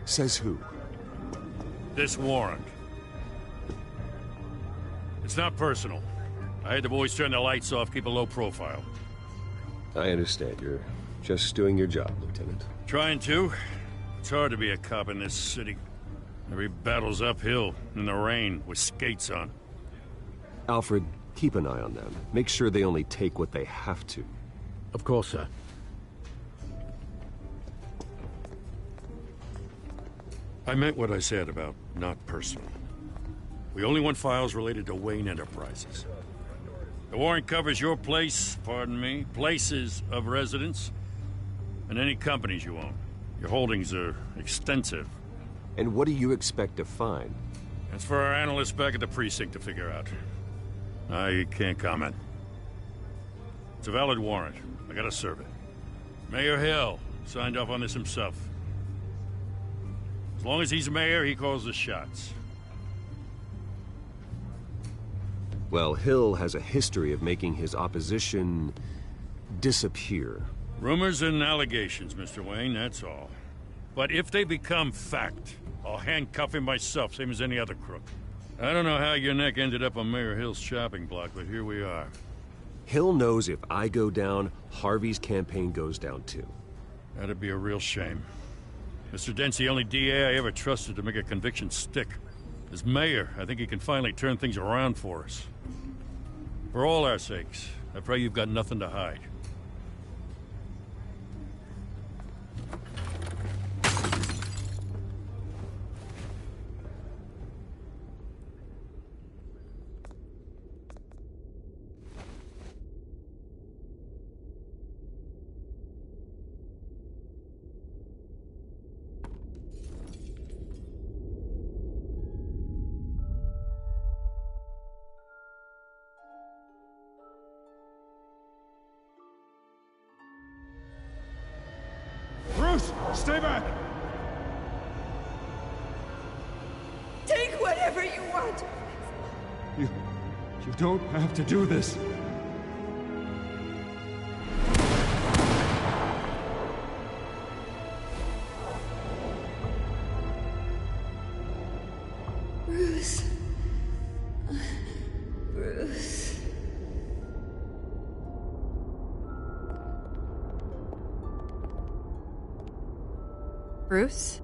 Says who? This warrant. It's not personal. I had the boys turn the lights off, keep a low profile. I understand. You're just doing your job, Lieutenant. Trying to. It's hard to be a cop in this city. Every battle's uphill, in the rain, with skates on. Alfred, keep an eye on them. Make sure they only take what they have to. Of course, sir. I meant what I said about not personal. We only want files related to Wayne Enterprises. The warrant covers your place, pardon me, places of residence, and any companies you own. Your holdings are extensive. And what do you expect to find? That's for our analysts back at the precinct to figure out. I can't comment. It's a valid warrant. I gotta serve it. Mayor Hill signed off on this himself. As long as he's mayor, he calls the shots. Well, Hill has a history of making his opposition disappear. Rumors and allegations, Mr. Wayne, that's all. But if they become fact, I'll handcuff him myself, same as any other crook. I don't know how your neck ended up on Mayor Hill's shopping block, but here we are. Hill knows if I go down, Harvey's campaign goes down too. That'd be a real shame. Mr. Dent's the only DA I ever trusted to make a conviction stick. As mayor, I think he can finally turn things around for us. For all our sakes, I pray you've got nothing to hide. Bruce, stay back! Take whatever you want. You don't have to do this. Bruce. Bruce. Bruce?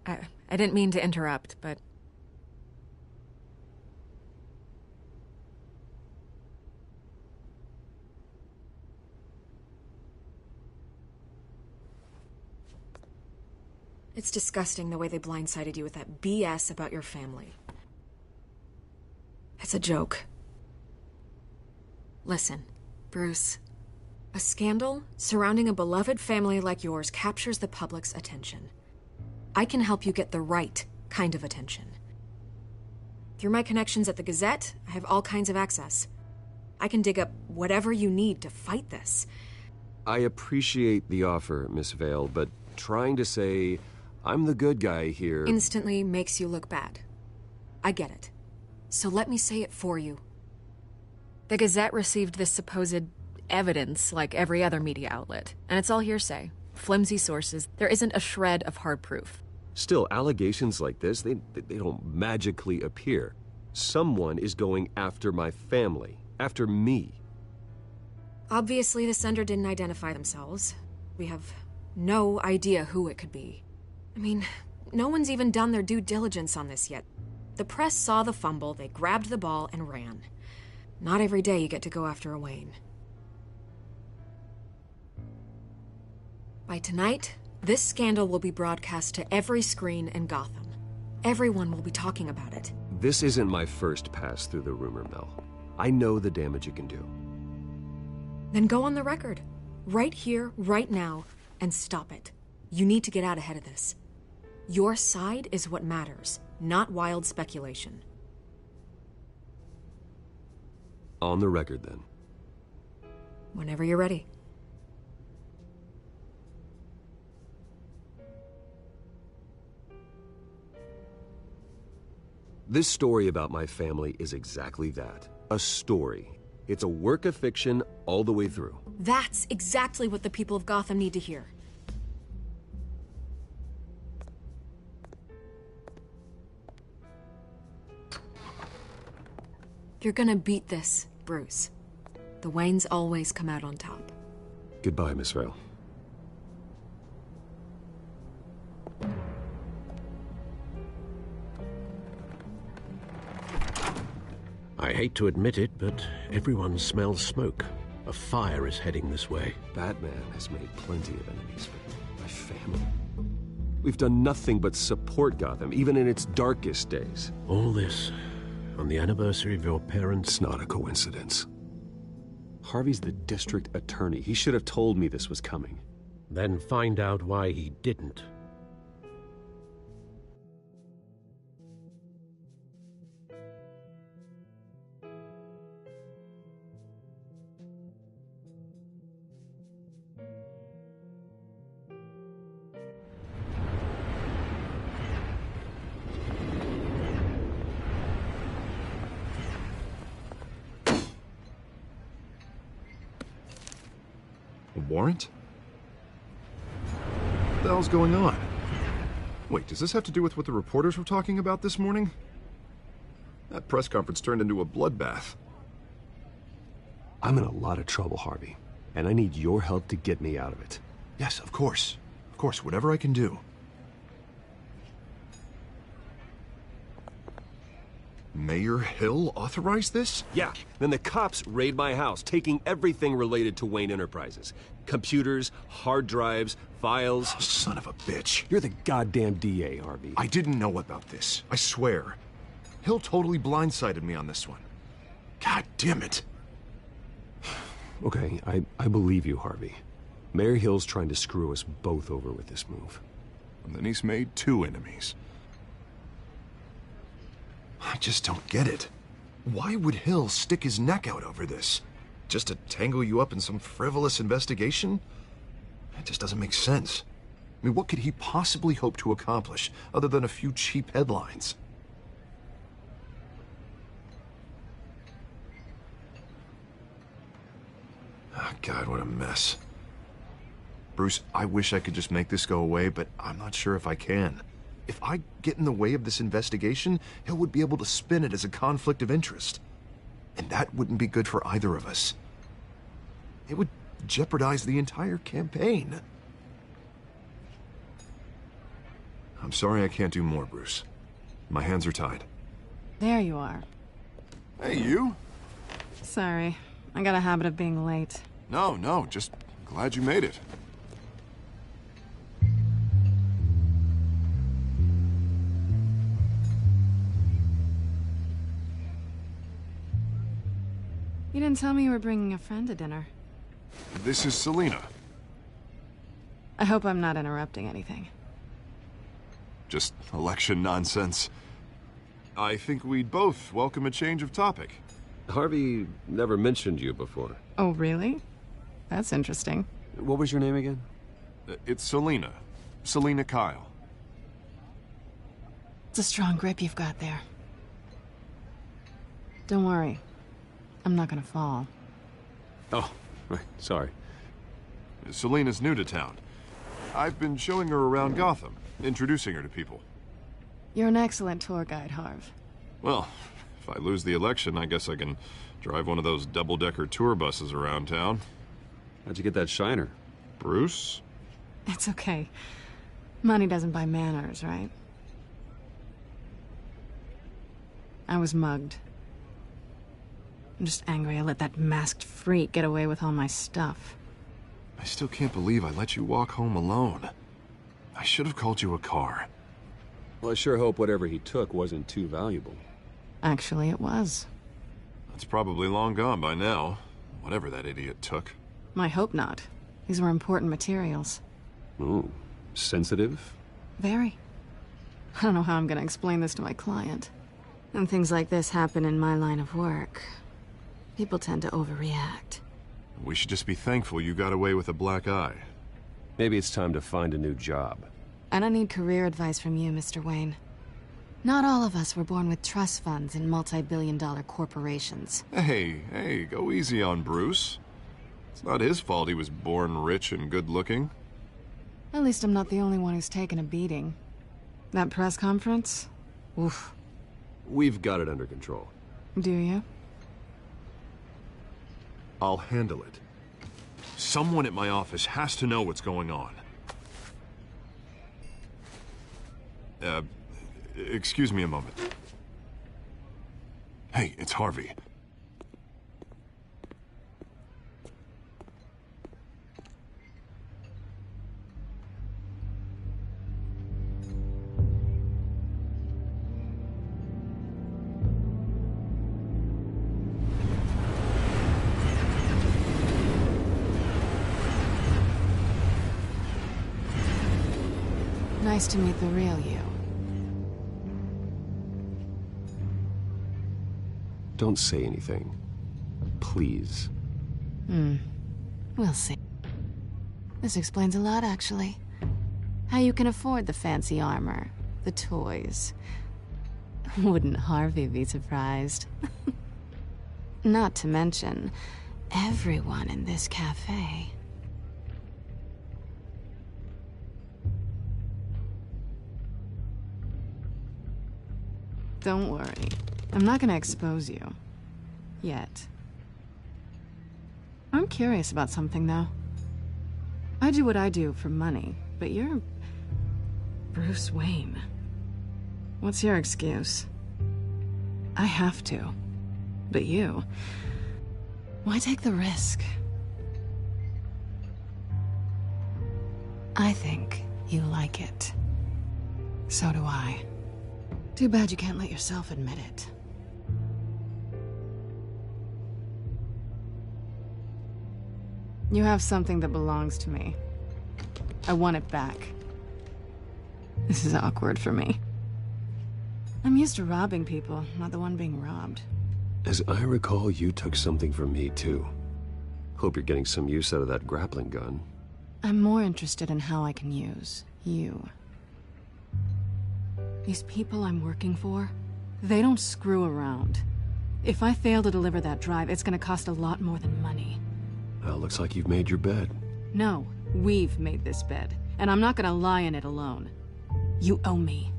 I didn't mean to interrupt, but... It's disgusting the way they blindsided you with that BS about your family. It's a joke. Listen, Bruce. A scandal surrounding a beloved family like yours captures the public's attention. I can help you get the right kind of attention. Through my connections at the Gazette, I have all kinds of access. I can dig up whatever you need to fight this. I appreciate the offer, Miss Vale, but trying to say I'm the good guy here... instantly makes you look bad. I get it. So let me say it for you. The Gazette received this supposed evidence like every other media outlet, and it's all hearsay. Flimsy sources. There isn't a shred of hard proof. Still, allegations like this, they don't magically appear. Someone is going after my family, after me. Obviously, the sender didn't identify themselves. We have no idea who it could be. I mean, no one's even done their due diligence on this yet. The press saw the fumble, they grabbed the ball and ran. Not every day you get to go after a Wayne. By tonight, this scandal will be broadcast to every screen in Gotham. Everyone will be talking about it. This isn't my first pass through the rumor mill. I know the damage it can do. Then go on the record. Right here, right now, and stop it. You need to get out ahead of this. Your side is what matters, not wild speculation. On the record, then. Whenever you're ready. This story about my family is exactly that. A story. It's a work of fiction all the way through. That's exactly what the people of Gotham need to hear. You're gonna beat this, Bruce. The Waynes always come out on top. Goodbye, Miss Vale. I hate to admit it, but everyone smells smoke. A fire is heading this way. Batman has made plenty of enemies, but my family... We've done nothing but support Gotham, even in its darkest days. All this on the anniversary of your parents'... It's not a coincidence. Harvey's the district attorney. He should have told me this was coming. Then find out why he didn't. Warrant? What the hell's going on? Wait, does this have to do with what the reporters were talking about this morning? That press conference turned into a bloodbath. I'm in a lot of trouble, Harvey, and I need your help to get me out of it. Yes, of course. Of course, whatever I can do. Mayor Hill authorized this? Yeah, then the cops raid my house, taking everything related to Wayne Enterprises. Computers, hard drives, files. Oh, son of a bitch. You're the goddamn DA, Harvey. I didn't know about this. I swear. Hill totally blindsided me on this one. God damn it. Okay, I believe you, Harvey. Mayor Hill's trying to screw us both over with this move. And then he's made 2 enemies. I just don't get it. Why would Hill stick his neck out over this? Just to tangle you up in some frivolous investigation? It just doesn't make sense. I mean, what could he possibly hope to accomplish other than a few cheap headlines? Oh, God, what a mess. Bruce, I wish I could just make this go away, but I'm not sure if I can. If I get in the way of this investigation, Hill would be able to spin it as a conflict of interest. And that wouldn't be good for either of us. It would jeopardize the entire campaign. I'm sorry I can't do more, Bruce. My hands are tied. There you are. Hey, you? Sorry. I got a habit of being late. No, just glad you made it. You didn't tell me you were bringing a friend to dinner. This is Selina. I hope I'm not interrupting anything. Just election nonsense. I think we'd both welcome a change of topic. Harvey never mentioned you before. Oh, really? That's interesting. What was your name again? It's Selina. Selina Kyle. It's a strong grip you've got there. Don't worry. I'm not gonna fall. Oh, right. Sorry. Selina's new to town. I've been showing her around Gotham, introducing her to people. You're an excellent tour guide, Harv. Well, if I lose the election, I guess I can drive one of those double-decker tour buses around town. How'd you get that shiner? Bruce? It's okay. Money doesn't buy manners, right? I was mugged. I'm just angry I let that masked freak get away with all my stuff. I still can't believe I let you walk home alone. I should have called you a car. Well, I sure hope whatever he took wasn't too valuable. Actually, it was. It's probably long gone by now, whatever that idiot took. I hope not. These were important materials. Ooh, sensitive? Very. I don't know how I'm gonna explain this to my client. And things like this happen in my line of work. People tend to overreact. We should just be thankful you got away with a black eye. Maybe it's time to find a new job. I don't need career advice from you, Mr. Wayne. Not all of us were born with trust funds in multi-billion-dollar corporations. Hey, go easy on Bruce. It's not his fault he was born rich and good-looking. At least I'm not the only one who's taken a beating. That press conference? Oof. We've got it under control. Do you? I'll handle it. Someone at my office has to know what's going on. Excuse me a moment. Hey, it's Harvey. Nice to meet the real you. Don't say anything. Please. We'll see. This explains a lot, actually. How you can afford the fancy armor, the toys. Wouldn't Harvey be surprised? Not to mention, everyone in this cafe. Don't worry. I'm not gonna expose you. Yet. I'm curious about something, though. I do what I do for money, but you're... Bruce Wayne. What's your excuse? I have to. But you... Why take the risk? I think you like it. So do I. Too bad you can't let yourself admit it. You have something that belongs to me. I want it back. This is awkward for me. I'm used to robbing people, not the one being robbed. As I recall, you took something from me, too. Hope you're getting some use out of that grappling gun. I'm more interested in how I can use you. These people I'm working for, they don't screw around. If I fail to deliver that drive, it's gonna cost a lot more than money. Well, looks like you've made your bed. No, we've made this bed, and I'm not gonna lie in it alone. You owe me.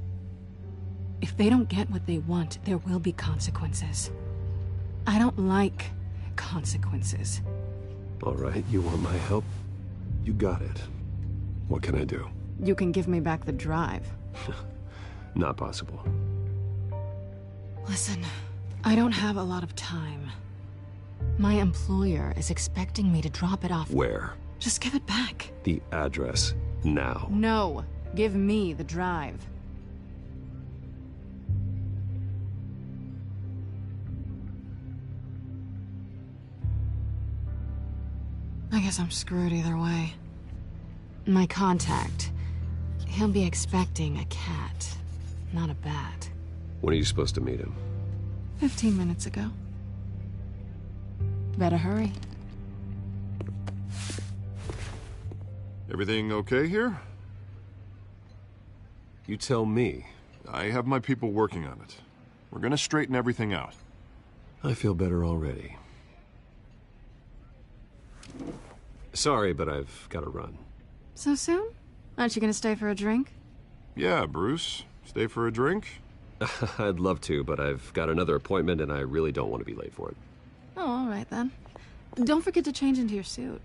If they don't get what they want, there will be consequences. I don't like consequences. All right, you want my help? You got it. What can I do? You can give me back the drive. Not possible. Listen, I don't have a lot of time. My employer is expecting me to drop it off. Where? Just give it back. The address, now. No, give me the drive. I guess I'm screwed either way. My contact, he'll be expecting a cat, not a bat. When are you supposed to meet him? 15 minutes ago. Better hurry. Everything okay here? You tell me. I have my people working on it. We're gonna straighten everything out. I feel better already. Sorry, but I've got to run. So soon? Aren't you gonna stay for a drink? Yeah, Bruce. Stay for a drink? I'd love to, but I've got another appointment and I really don't want to be late for it. Oh, all right then. Don't forget to change into your suit.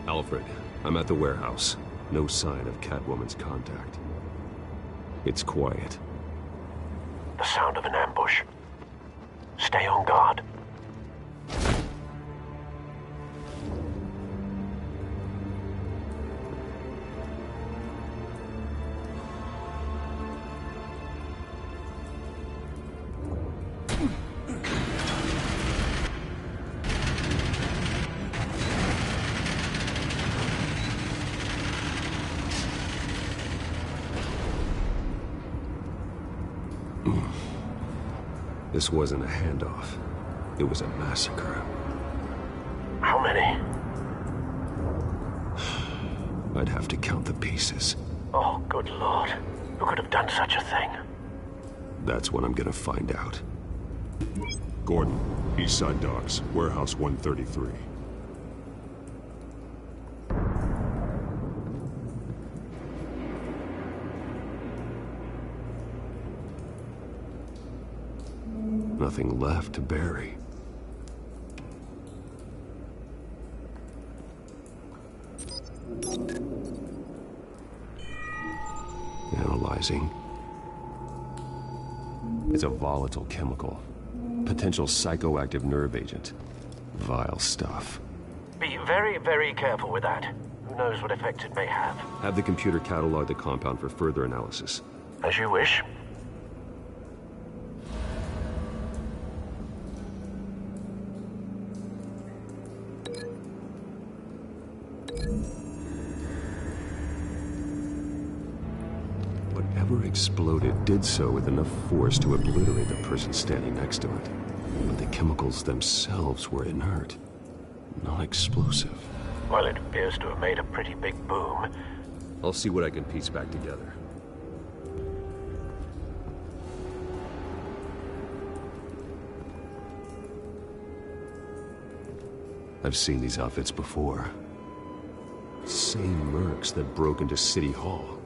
Alfred, I'm at the warehouse. No sign of Catwoman's contact. It's quiet. The sound of an ambush. Stay on guard. This wasn't a handoff. It was a massacre. How many? I'd have to count the pieces. Oh, good lord. Who could have done such a thing? That's what I'm gonna find out. Gordon, Eastside Docks, Warehouse 133. Nothing left to bury. Analyzing. It's a volatile chemical. Potential psychoactive nerve agent. Vile stuff. Be very, very careful with that. Who knows what effect it may have. Have the computer catalog the compound for further analysis. As you wish. whatever exploded did so with enough force to obliterate the person standing next to it. But the chemicals themselves were inert, non-explosive. Well, it appears to have made a pretty big boom. I'll see what I can piece back together. I've seen these outfits before. Same mercs that broke into City Hall.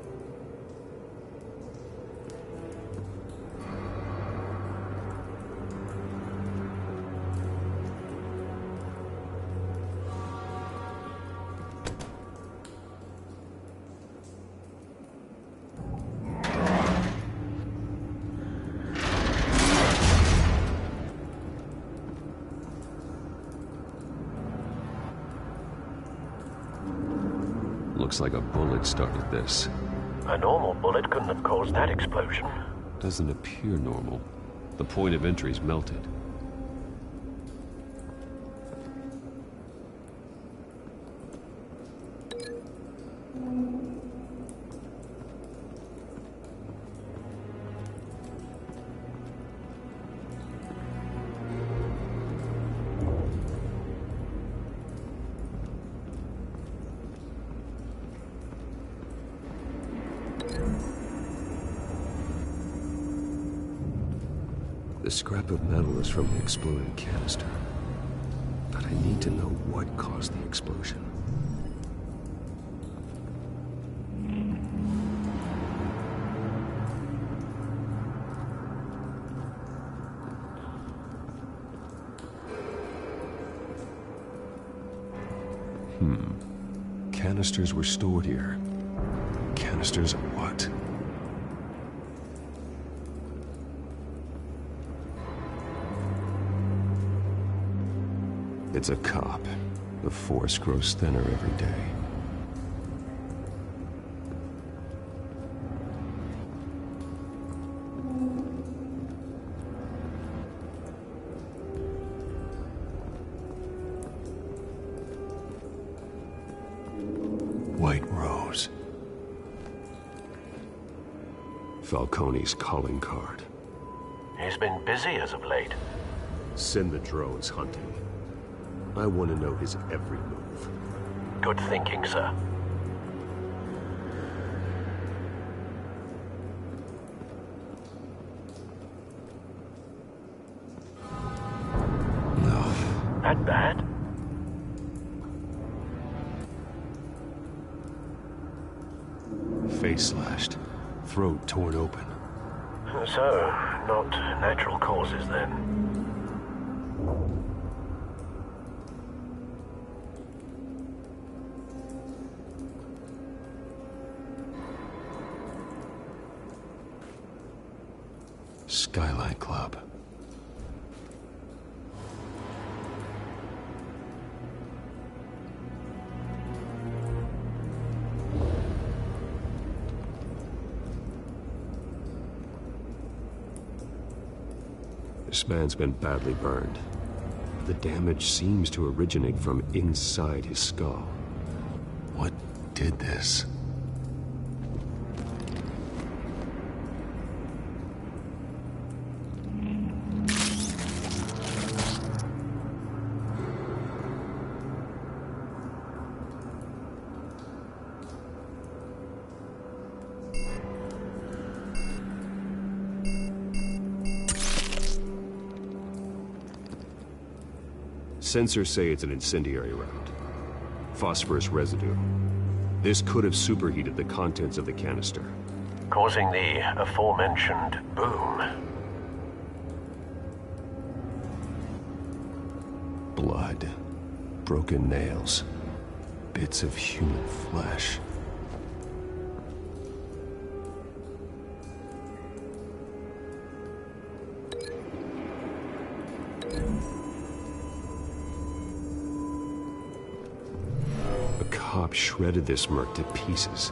Looks like a bullet started this. A normal bullet couldn't have caused that explosion. Doesn't appear normal. The point of entry's melted. The scrap of metal is from the exploded canister. But I need to know what caused the explosion. Canisters were stored here. Canisters of what? It's a cop. The force grows thinner every day. White Rose. Falcone's calling card. He's been busy as of late. Send the drones hunting. I want to know his every move. Good thinking, sir. No. That bad? Face slashed. Throat torn open. So, not natural causes then. Skyline Club. This man's been badly burned. The damage seems to originate from inside his skull. What did this? Sensors say it's an incendiary round. Phosphorus residue. This could have superheated the contents of the canister, Causing the aforementioned boom. Blood. Broken nails. Bits of human flesh. Cop shredded this merc to pieces,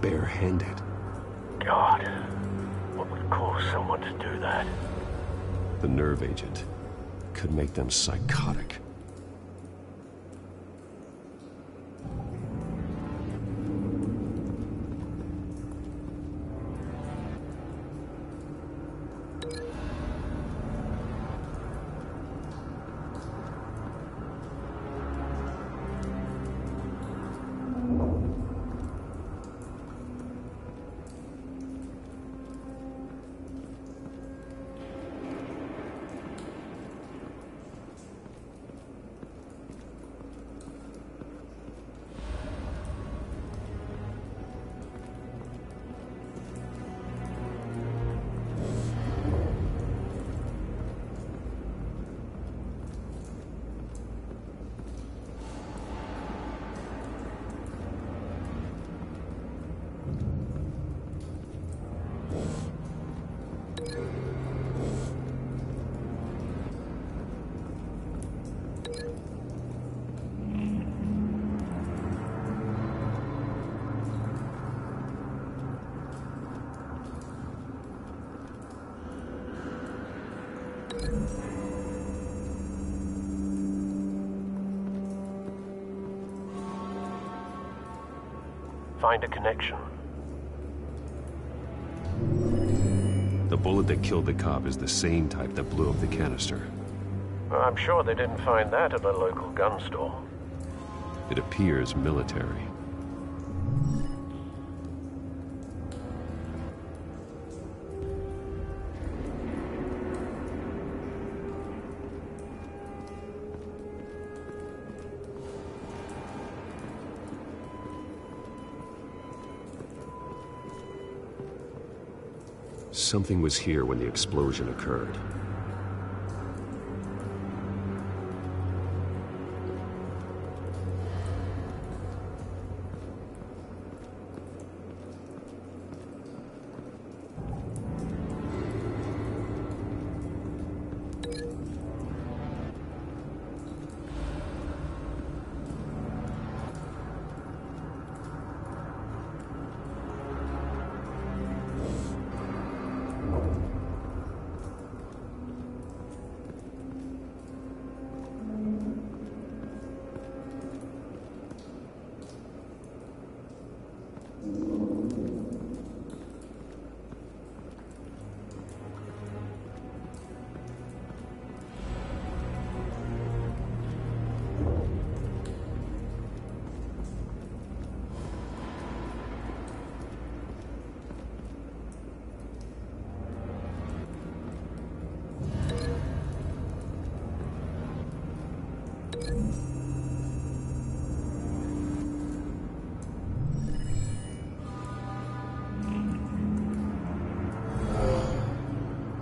barehanded. God, what would cause someone to do that? The nerve agent could make them psychotic. Find a connection. The bullet that killed the cop is the same type that blew up the canister. I'm sure they didn't find that at a local gun store. It appears military. Something was here when the explosion occurred.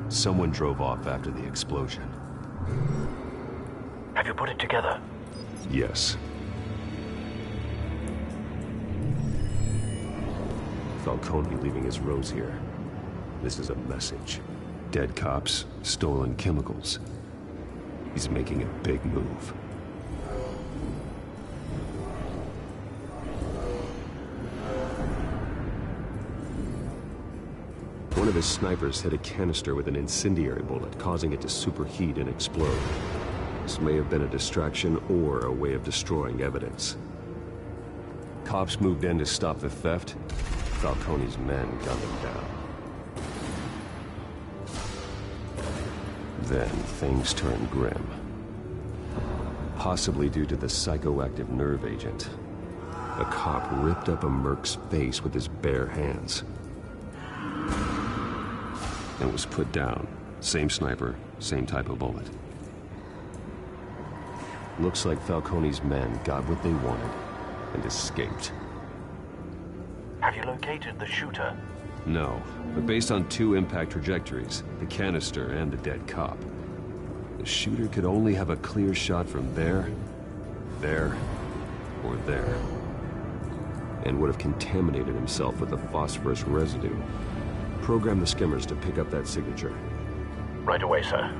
Someone drove off after the explosion. Have you put it together? Yes. Falcone leaving his rose here. This is a message. Dead cops, stolen chemicals. He's making a big move. One of his snipers hit a canister with an incendiary bullet, causing it to superheat and explode. This may have been a distraction or a way of destroying evidence. Cops moved in to stop the theft. Falcone's men gunned him down. Then things turned grim. Possibly due to the psychoactive nerve agent. A cop ripped up a merc's face with his bare hands. And was put down. Same sniper, same type of bullet. Looks like Falcone's men got what they wanted and escaped. Have you located the shooter? No, but based on two impact trajectories, the canister and the dead cop, the shooter could only have a clear shot from there, or there, and would have contaminated himself with the phosphorus residue. Program the skimmers to pick up that signature. Right away, sir.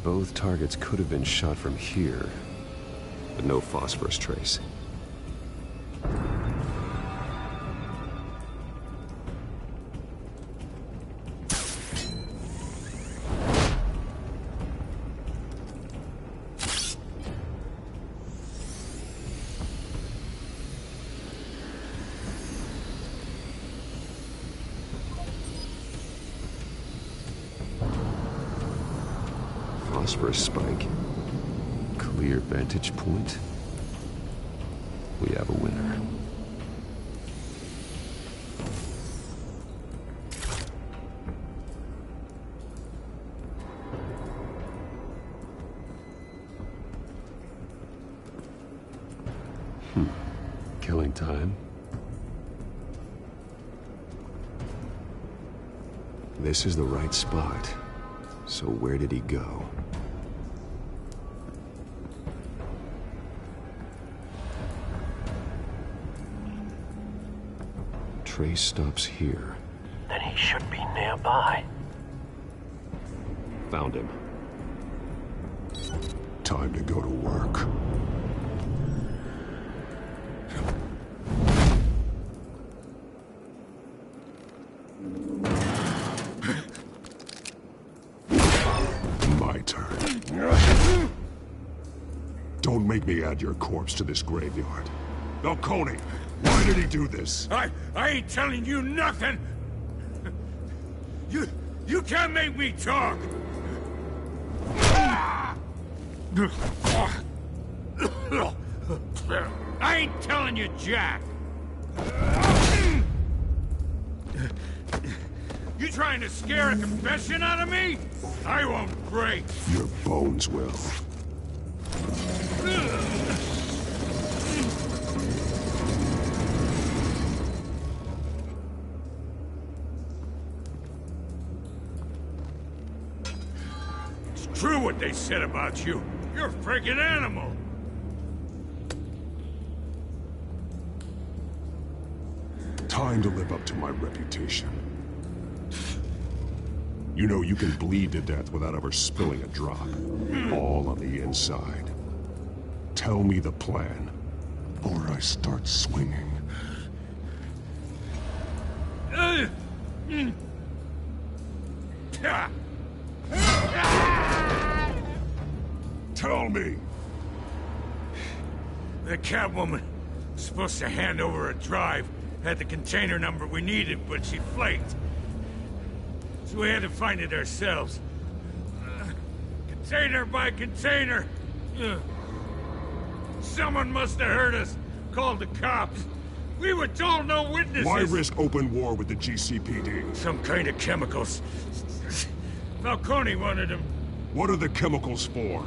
Both targets could have been shot from here, but no phosphorus trace. Phosphorus spike. Clear vantage point. We have a winner. Killing time. This is the right spot. So where did he go? trace stops here. Then he should be nearby. Found him. Time to go to work. My turn. Don't make me add your corpse to this graveyard. Falcone, why did he do this? I ain't telling you nothing! You can't make me talk! I ain't telling you, Jack! You trying to scare a confession out of me? I won't break! Your bones will. It's true what they said about you. You're a freaking animal! Time to live up to my reputation. You know you can bleed to death without ever spilling a drop. All on the inside. Tell me the plan, or I start swinging. Tell me! The Catwoman was supposed to hand over a drive. Had the container number we needed, but she flaked. So we had to find it ourselves. Container by container. Someone must have heard us. Called the cops. We were told no witnesses. Why risk open war with the GCPD? Some kind of chemicals. Falcone wanted them. What are the chemicals for?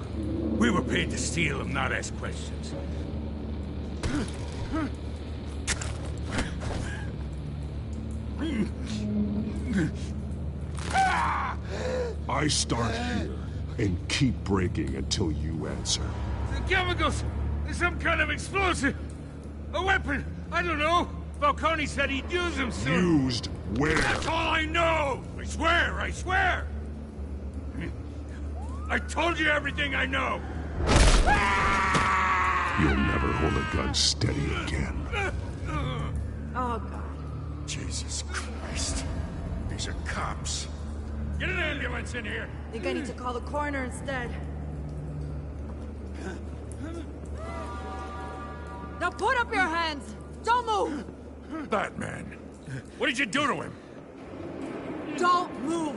We were paid to steal them, not ask questions. I start here and keep breaking until you answer. The chemicals! Some kind of explosive! A weapon! I don't know! Falcone said he'd use them soon! Used where? That's all I know! I swear! I swear! I told you everything I know! You'll never hold a gun steady again. Oh, God. Jesus Christ. These are cops. Get an ambulance in here! Think I need to call the coroner instead. Now put up your hands! Don't move! Batman. What did you do to him? Don't move!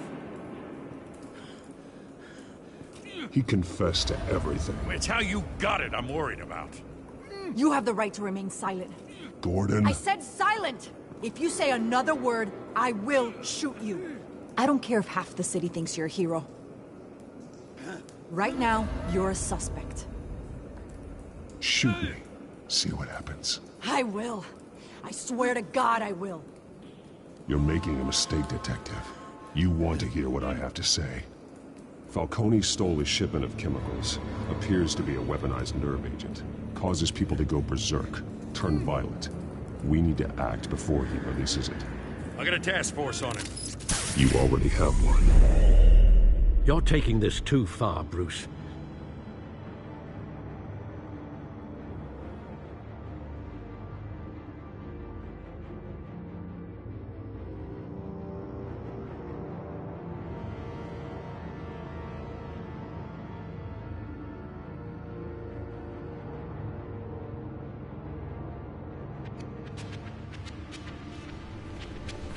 He confessed to everything. It's how you got it I'm worried about. You have the right to remain silent. Gordon? I said silent! If you say another word, I will shoot you. I don't care if half the city thinks you're a hero. Right now, you're a suspect. Shoot me. See what happens. I will. I swear to God I will. You're making a mistake, Detective. You want to hear what I have to say. Falcone stole a shipment of chemicals. Appears to be a weaponized nerve agent. Causes people to go berserk. Turn violent. We need to act before he releases it. I got a task force on it. You already have one. You're taking this too far, Bruce.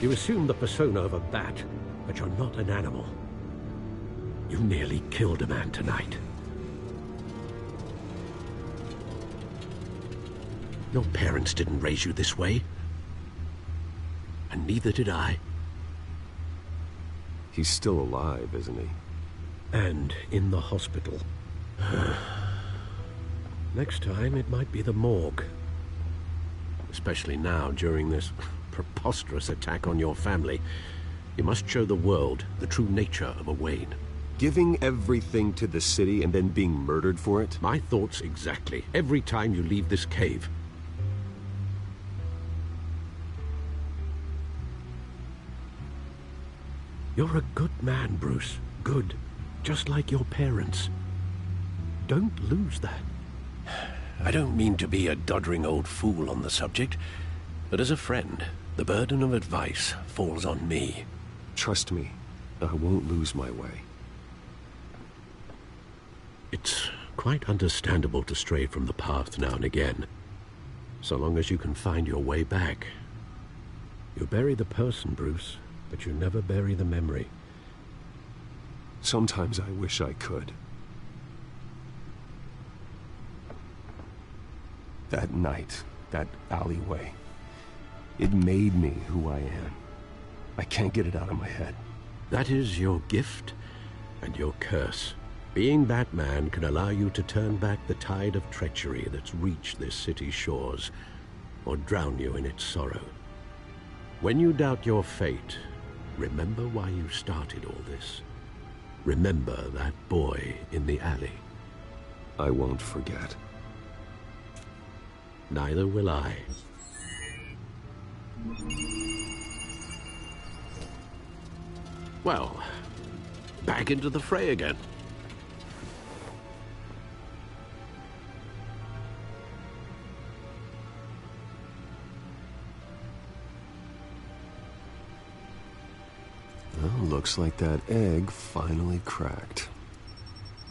You assume the persona of a bat, but you're not an animal. You nearly killed a man tonight. Your parents didn't raise you this way. And neither did I. He's still alive, isn't he? And in the hospital. Next time, it might be the morgue. Especially now, during this preposterous attack on your family. You must show the world the true nature of a Wayne. Giving everything to the city and then being murdered for it? My thoughts exactly. Every time you leave this cave. You're a good man, Bruce. Good. Just like your parents. Don't lose that. I don't mean to be a doddering old fool on the subject, but as a friend, the burden of advice falls on me. Trust me, I won't lose my way. It's quite understandable to stray from the path now and again, so long as you can find your way back. You bury the person, Bruce, but you never bury the memory. Sometimes I wish I could. That night, that alleyway, it made me who I am. I can't get it out of my head. That is your gift and your curse. Being Batman can allow you to turn back the tide of treachery that's reached this city's shores, or drown you in its sorrow. When you doubt your fate, remember why you started all this. Remember that boy in the alley. I won't forget. Neither will I. Well, back into the fray again. Well, looks like that egg finally cracked.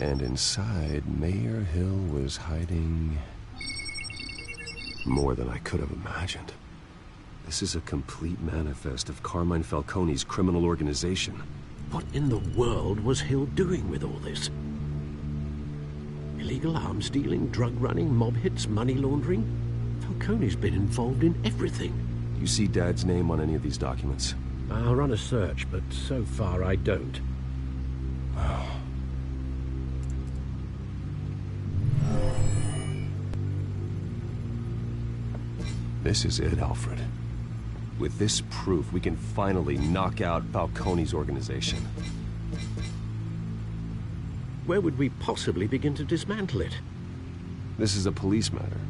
And inside, Mayor Hill was hiding more than I could have imagined. This is a complete manifest of Carmine Falcone's criminal organization. What in the world was Hill doing with all this? Illegal arms dealing, drug running, mob hits, money laundering? Falcone's been involved in everything. You see Dad's name on any of these documents? I'll run a search, but so far I don't. This is it, Alfred. With this proof, we can finally knock out Falcone's organization. Where would we possibly begin to dismantle it? This is a police matter.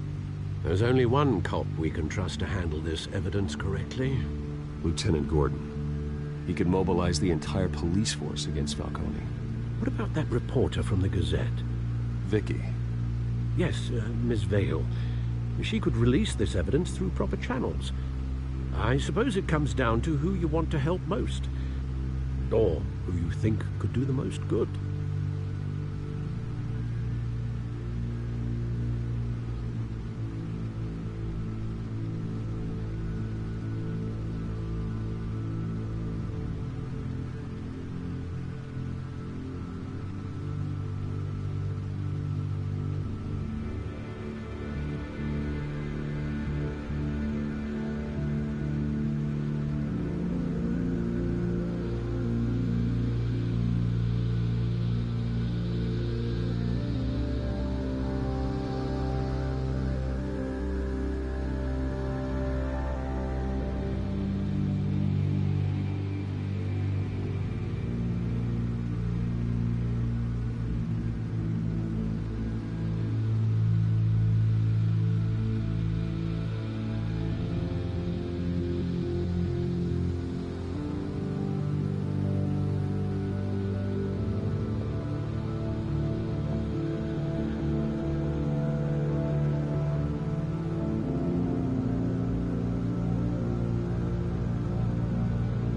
There's only one cop we can trust to handle this evidence correctly. Lieutenant Gordon. He could mobilize the entire police force against Falcone. What about that reporter from the Gazette? Vicky. Yes, Miss Vale. She could release this evidence through proper channels. I suppose it comes down to who you want to help most. Or who you think could do the most good.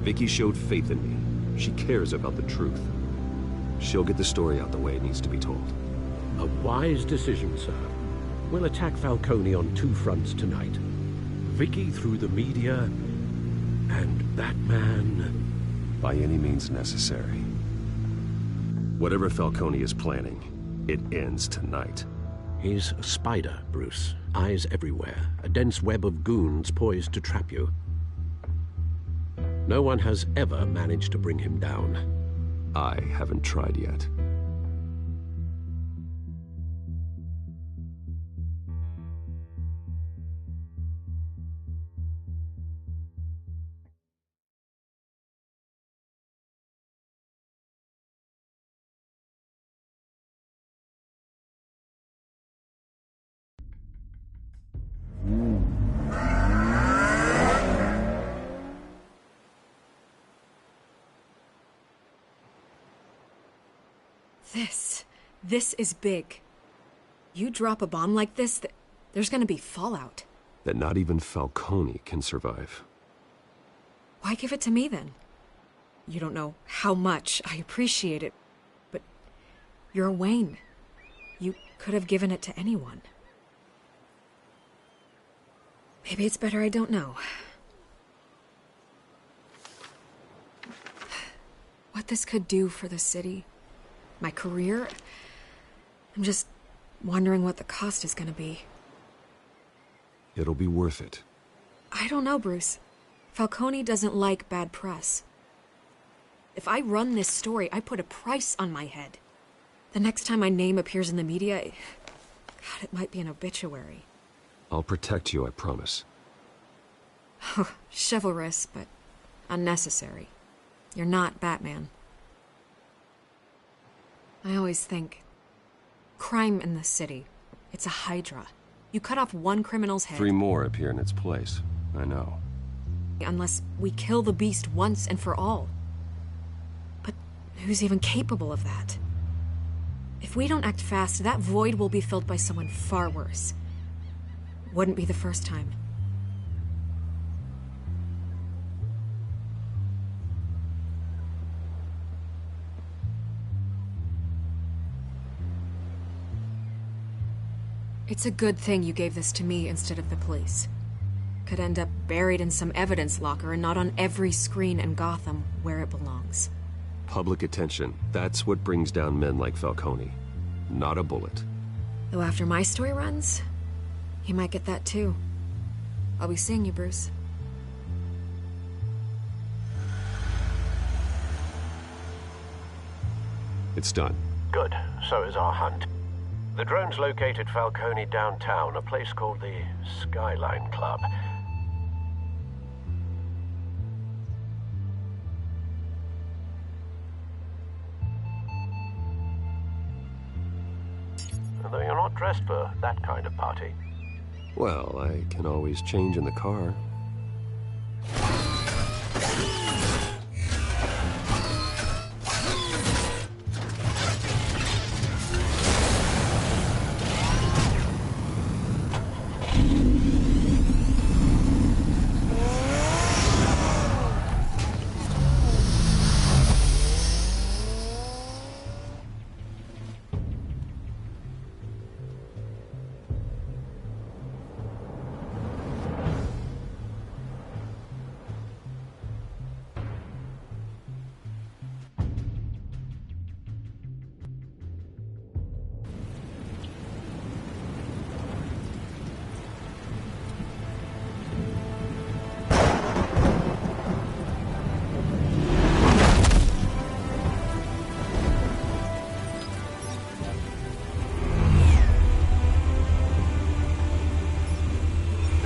Vicky showed faith in me. She cares about the truth. She'll get the story out the way it needs to be told. A wise decision, sir. We'll attack Falcone on two fronts tonight. Vicky through the media, and Batman... by any means necessary. Whatever Falcone is planning, it ends tonight. He's a spider, Bruce. Eyes everywhere. A dense web of goons poised to trap you. No one has ever managed to bring him down. I haven't tried yet. This is big. You drop a bomb like this, there's gonna be fallout. That not even Falcone can survive. Why give it to me, then? You don't know how much I appreciate it, but you're Wayne. You could have given it to anyone. Maybe it's better I don't know. What this could do for the city, my career, I'm just wondering what the cost is gonna be. It'll be worth it. I don't know, Bruce. Falcone doesn't like bad press. If I run this story, I put a price on my head. The next time my name appears in the media, God, it might be an obituary. I'll protect you, I promise. Chivalrous, but unnecessary. You're not Batman. I always think, crime in the city, it's a hydra. You cut off one criminal's head. 3 more appear in its place. I know. Unless we kill the beast once and for all. But who's even capable of that? If we don't act fast, that void will be filled by someone far worse. Wouldn't be the first time. It's a good thing you gave this to me instead of the police. Could end up buried in some evidence locker and not on every screen in Gotham where it belongs. Public attention. That's what brings down men like Falcone. Not a bullet. Though after my story runs, he might get that too. I'll be seeing you, Bruce. It's done. Good. So is our hunt. The drone's located Falcone downtown, a place called the Skyline Club. Though you're not dressed for that kind of party. Well, I can always change in the car.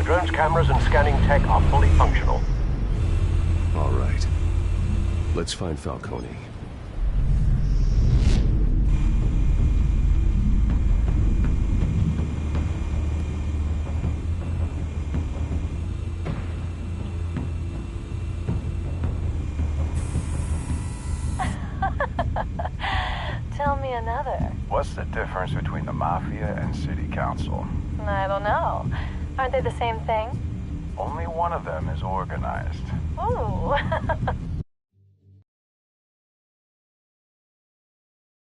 Drone's cameras and scanning tech are fully functional. All right. Let's find Falcone. Tell me another. What's the difference between the Mafia and City Council? I don't know. Aren't they the same thing? Only one of them is organized. Ooh.